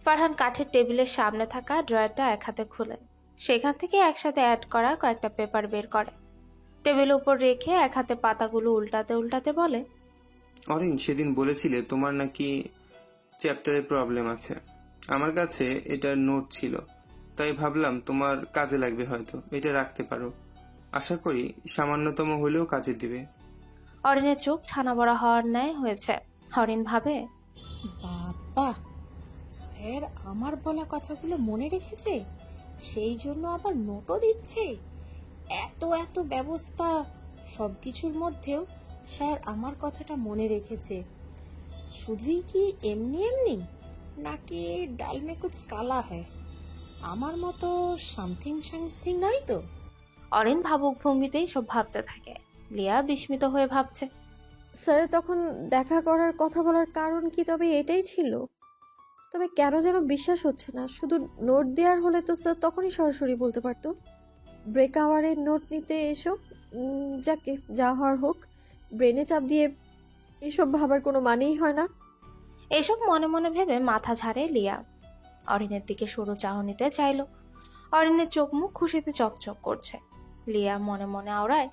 ফারহান কাঠের টেবিলের সামনে থাকা ড্রয়ারটা এক হাতে খুলে সেখান থেকে একসাথে অ্যাড করা কয়েকটা পেপার বের করে। টেবিলের উপর রেখে এক হাতে পাতাগুলো উল্টাতে উল্টাতে বলে, অরিন, সেদিন বলেছিলে তোমার নাকি চ্যাপ্টারে প্রবলেম আছে। আমার কাছে এটার নোট ছিল, তাই ভাবলাম তোমার কাজে লাগবে, হয়তো এটা রাখতে পারো। আশা করি সামান্যতম হলেও কাজে দিবে। অরিনের চোখ ছানা বড়া হওয়ার ন্যায় হয়েছে। অরিন ভাবে, বাবা, স্যার আমার বলা কথাগুলো মনে রেখেছে, সেই জন্য আবার নোটও দিচ্ছে। এত এত ব্যবস্থা, সবকিছুর মধ্যেও স্যার আমার কথাটা মনে রেখেছে। শুধুই কি এমনি এমনি, নাকি ডাল মে কুছ কালা হয়? আমার মতো সামথিং সামথিং নয় তো? অরিন ভাবুক ভঙ্গিতেই সব ভাবতে থাকে। লিয়া বিস্মিত হয়ে ভাবছে, স্যার তখন দেখা করার কথা বলার কারণ কি তবে এটাই ছিল? তবে কেন যেন বিশ্বাস হচ্ছে না। শুধু নোট দেওয়ার হলে তো স্যার তখনই সরাসরি বলতে পারতো, ব্রেক আওয়ারের নোট নিতে এসো। যাকে যা হওয়ার হোক, ব্রেনে চাপ দিয়ে এসব ভাবার কোনো মানেই হয় না। এসব মনে মনে ভেবে মাথা ঝাড়ে লিয়া। অরিনের দিকে সরু চাহনিতে চাইল। অরিনের চোখ মুখ খুশিতে চকচক করছে। লিয়া মনে মনে আওড়ায়,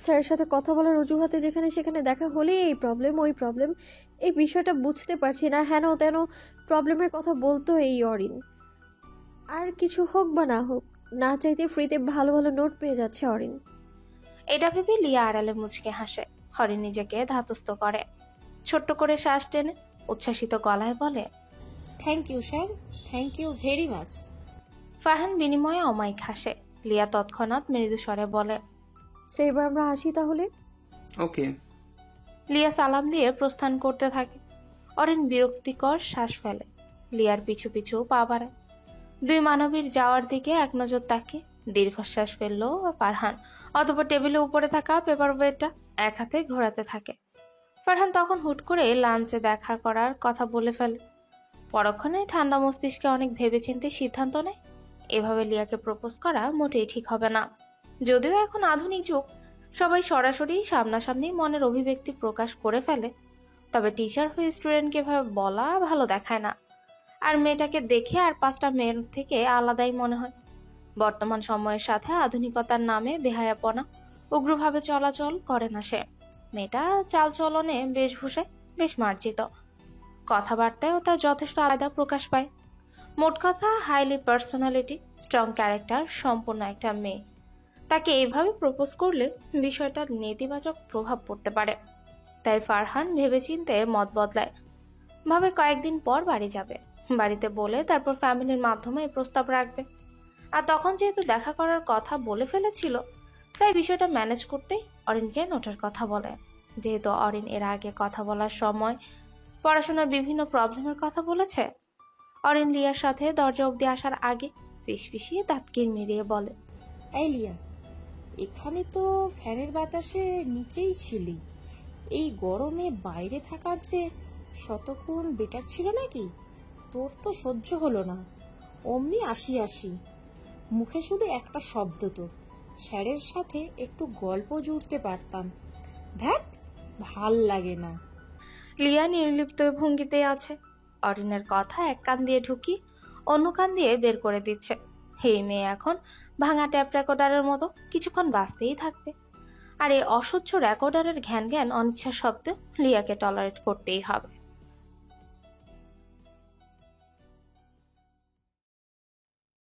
স্যারের সাথে কথা বলার অজুহাতে যেখানে সেখানে দেখা হলেই এই প্রবলেম ওই প্রবলেম, এই বিষয়টা বুঝতে পারছি না। হেন তেন প্রবলেমের কথা বলতো এই অরিন। আর কিছু হোক বা না হোক, না চাইতে ফ্রিতে ভালো ভালো নোট পেয়ে যাচ্ছে অরিন। এটা ভেবে লিয়া আড়ালে মুচকে হাসে। অরিন নিজেকে ধাতস্থ করে, ছোট্ট করে শ্বাস টেনে উচ্ছ্বাসিত গলায় বলে, thank you sir, thank you very much. Farhan বিনিময়ে অমায়িক হাসে। লিয়া তৎক্ষণাৎ মৃদু স্বরে বলে, সেইবার আমরা আসি তাহলে। ওকে। লিয়া সালাম দিয়ে প্রস্থান করতে থাকে। অরিন বিরক্তিকর শ্বাস ফেলে। লিয়ার পিছু পিছু পা বাড়ায়। দুই মানবীর যাওয়ার দিকে এক নজর তাকে দীর্ঘশ্বাস ফেললো ফারহান। অতঃপর টেবিলের উপরে থাকা পেপার ওয়েটটা এক হাতে ঘোরাতে থাকে। ফারহান তখন হুট করে লাঞ্চে দেখা করার কথা বলে ফেলে। পরক্ষণে ঠান্ডা মস্তিষ্কে অনেক ভেবেচিন্তে সিদ্ধান্ত নেয়, এভাবে লিয়াকে প্রপোজ করা মোটেই ঠিক হবে না। যদিও এখন আধুনিক যুগ, সবাই সরাসরি সামনাসামনি মনের অভিব্যক্তি প্রকাশ করে ফেলে, তবে টিচার হয়ে স্টুডেন্টকে এভাবে বলা ভালো দেখায় না। আর মেয়েটাকে দেখে আর 5টা মেয়ের থেকে আলাদাই মনে হয়। বর্তমান সময়ের সাথে আধুনিকতার নামে বেহায়াপনা উগ্রভাবে চলাচল করে না সে। মেয়েটা চালচলনে বেশভূষায় বেশ মার্জিত। কথাবার্তায়ও তার যথেষ্ট আলাদা প্রকাশ পায়। মোট কথা, হাইলি পার্সোনালিটি, স্ট্রং ক্যারেক্টার সম্পন্ন একটা মেয়ে। তাকে এইভাবে প্রপোজ করলে বিষয়টার নেতিবাচক প্রভাব পড়তে পারে। তাই ফারহান ভেবেচিন্তে মত বদলায়। ভাবে কয়েকদিন পর বাড়ি যাবে, বাড়িতে বলে তারপর ফ্যামিলির মাধ্যমে এই প্রস্তাব রাখবে। আর তখন যেহেতু দেখা করার কথা বলে ফেলেছিল, তাই বিষয়টা ম্যানেজ করতেই অরিনকে নোটের কথা বলে। যেহেতু অরিন এর আগে কথা বলার সময় পড়াশোনার বিভিন্ন প্রবলেমের কথা বলেছে, অরিন লিয়ার সাথে দরজা অবধি আসার আগে ফিসফিসিয়ে দাঁত কিরমিরিয়ে বলে, এই লিয়া, এখানে তো ফ্যানের বাতাসে নিচেই ছিলি, এই গরমে বাইরে থাকার চেয়ে শতগুণ বেটার ছিল নাকি? তোর তো সহ্য হলো না, অমনি আসি মুখে শুধু একটা শব্দ তোর, স্যারের সাথে একটু গল্প জুড়তে পারতাম। ধ্যাত, ভাল লাগে না। লিয়া নির্লিপ্ত ভঙ্গিতেই আছে। অরিনের কথা এক কান দিয়ে ঢুকি অন্য কান দিয়ে বের করে দিচ্ছে। এই মেয়ে এখন ভাঙা ট্যাপ রেকর্ডারের মতো কিছুক্ষণ বাঁচতেই থাকবে। আর এই অসহ্য রেকর্ডারের ঘ্যান অনিচ্ছা সত্ত্বেও লিয়াকে টলারেট করতেই হবে।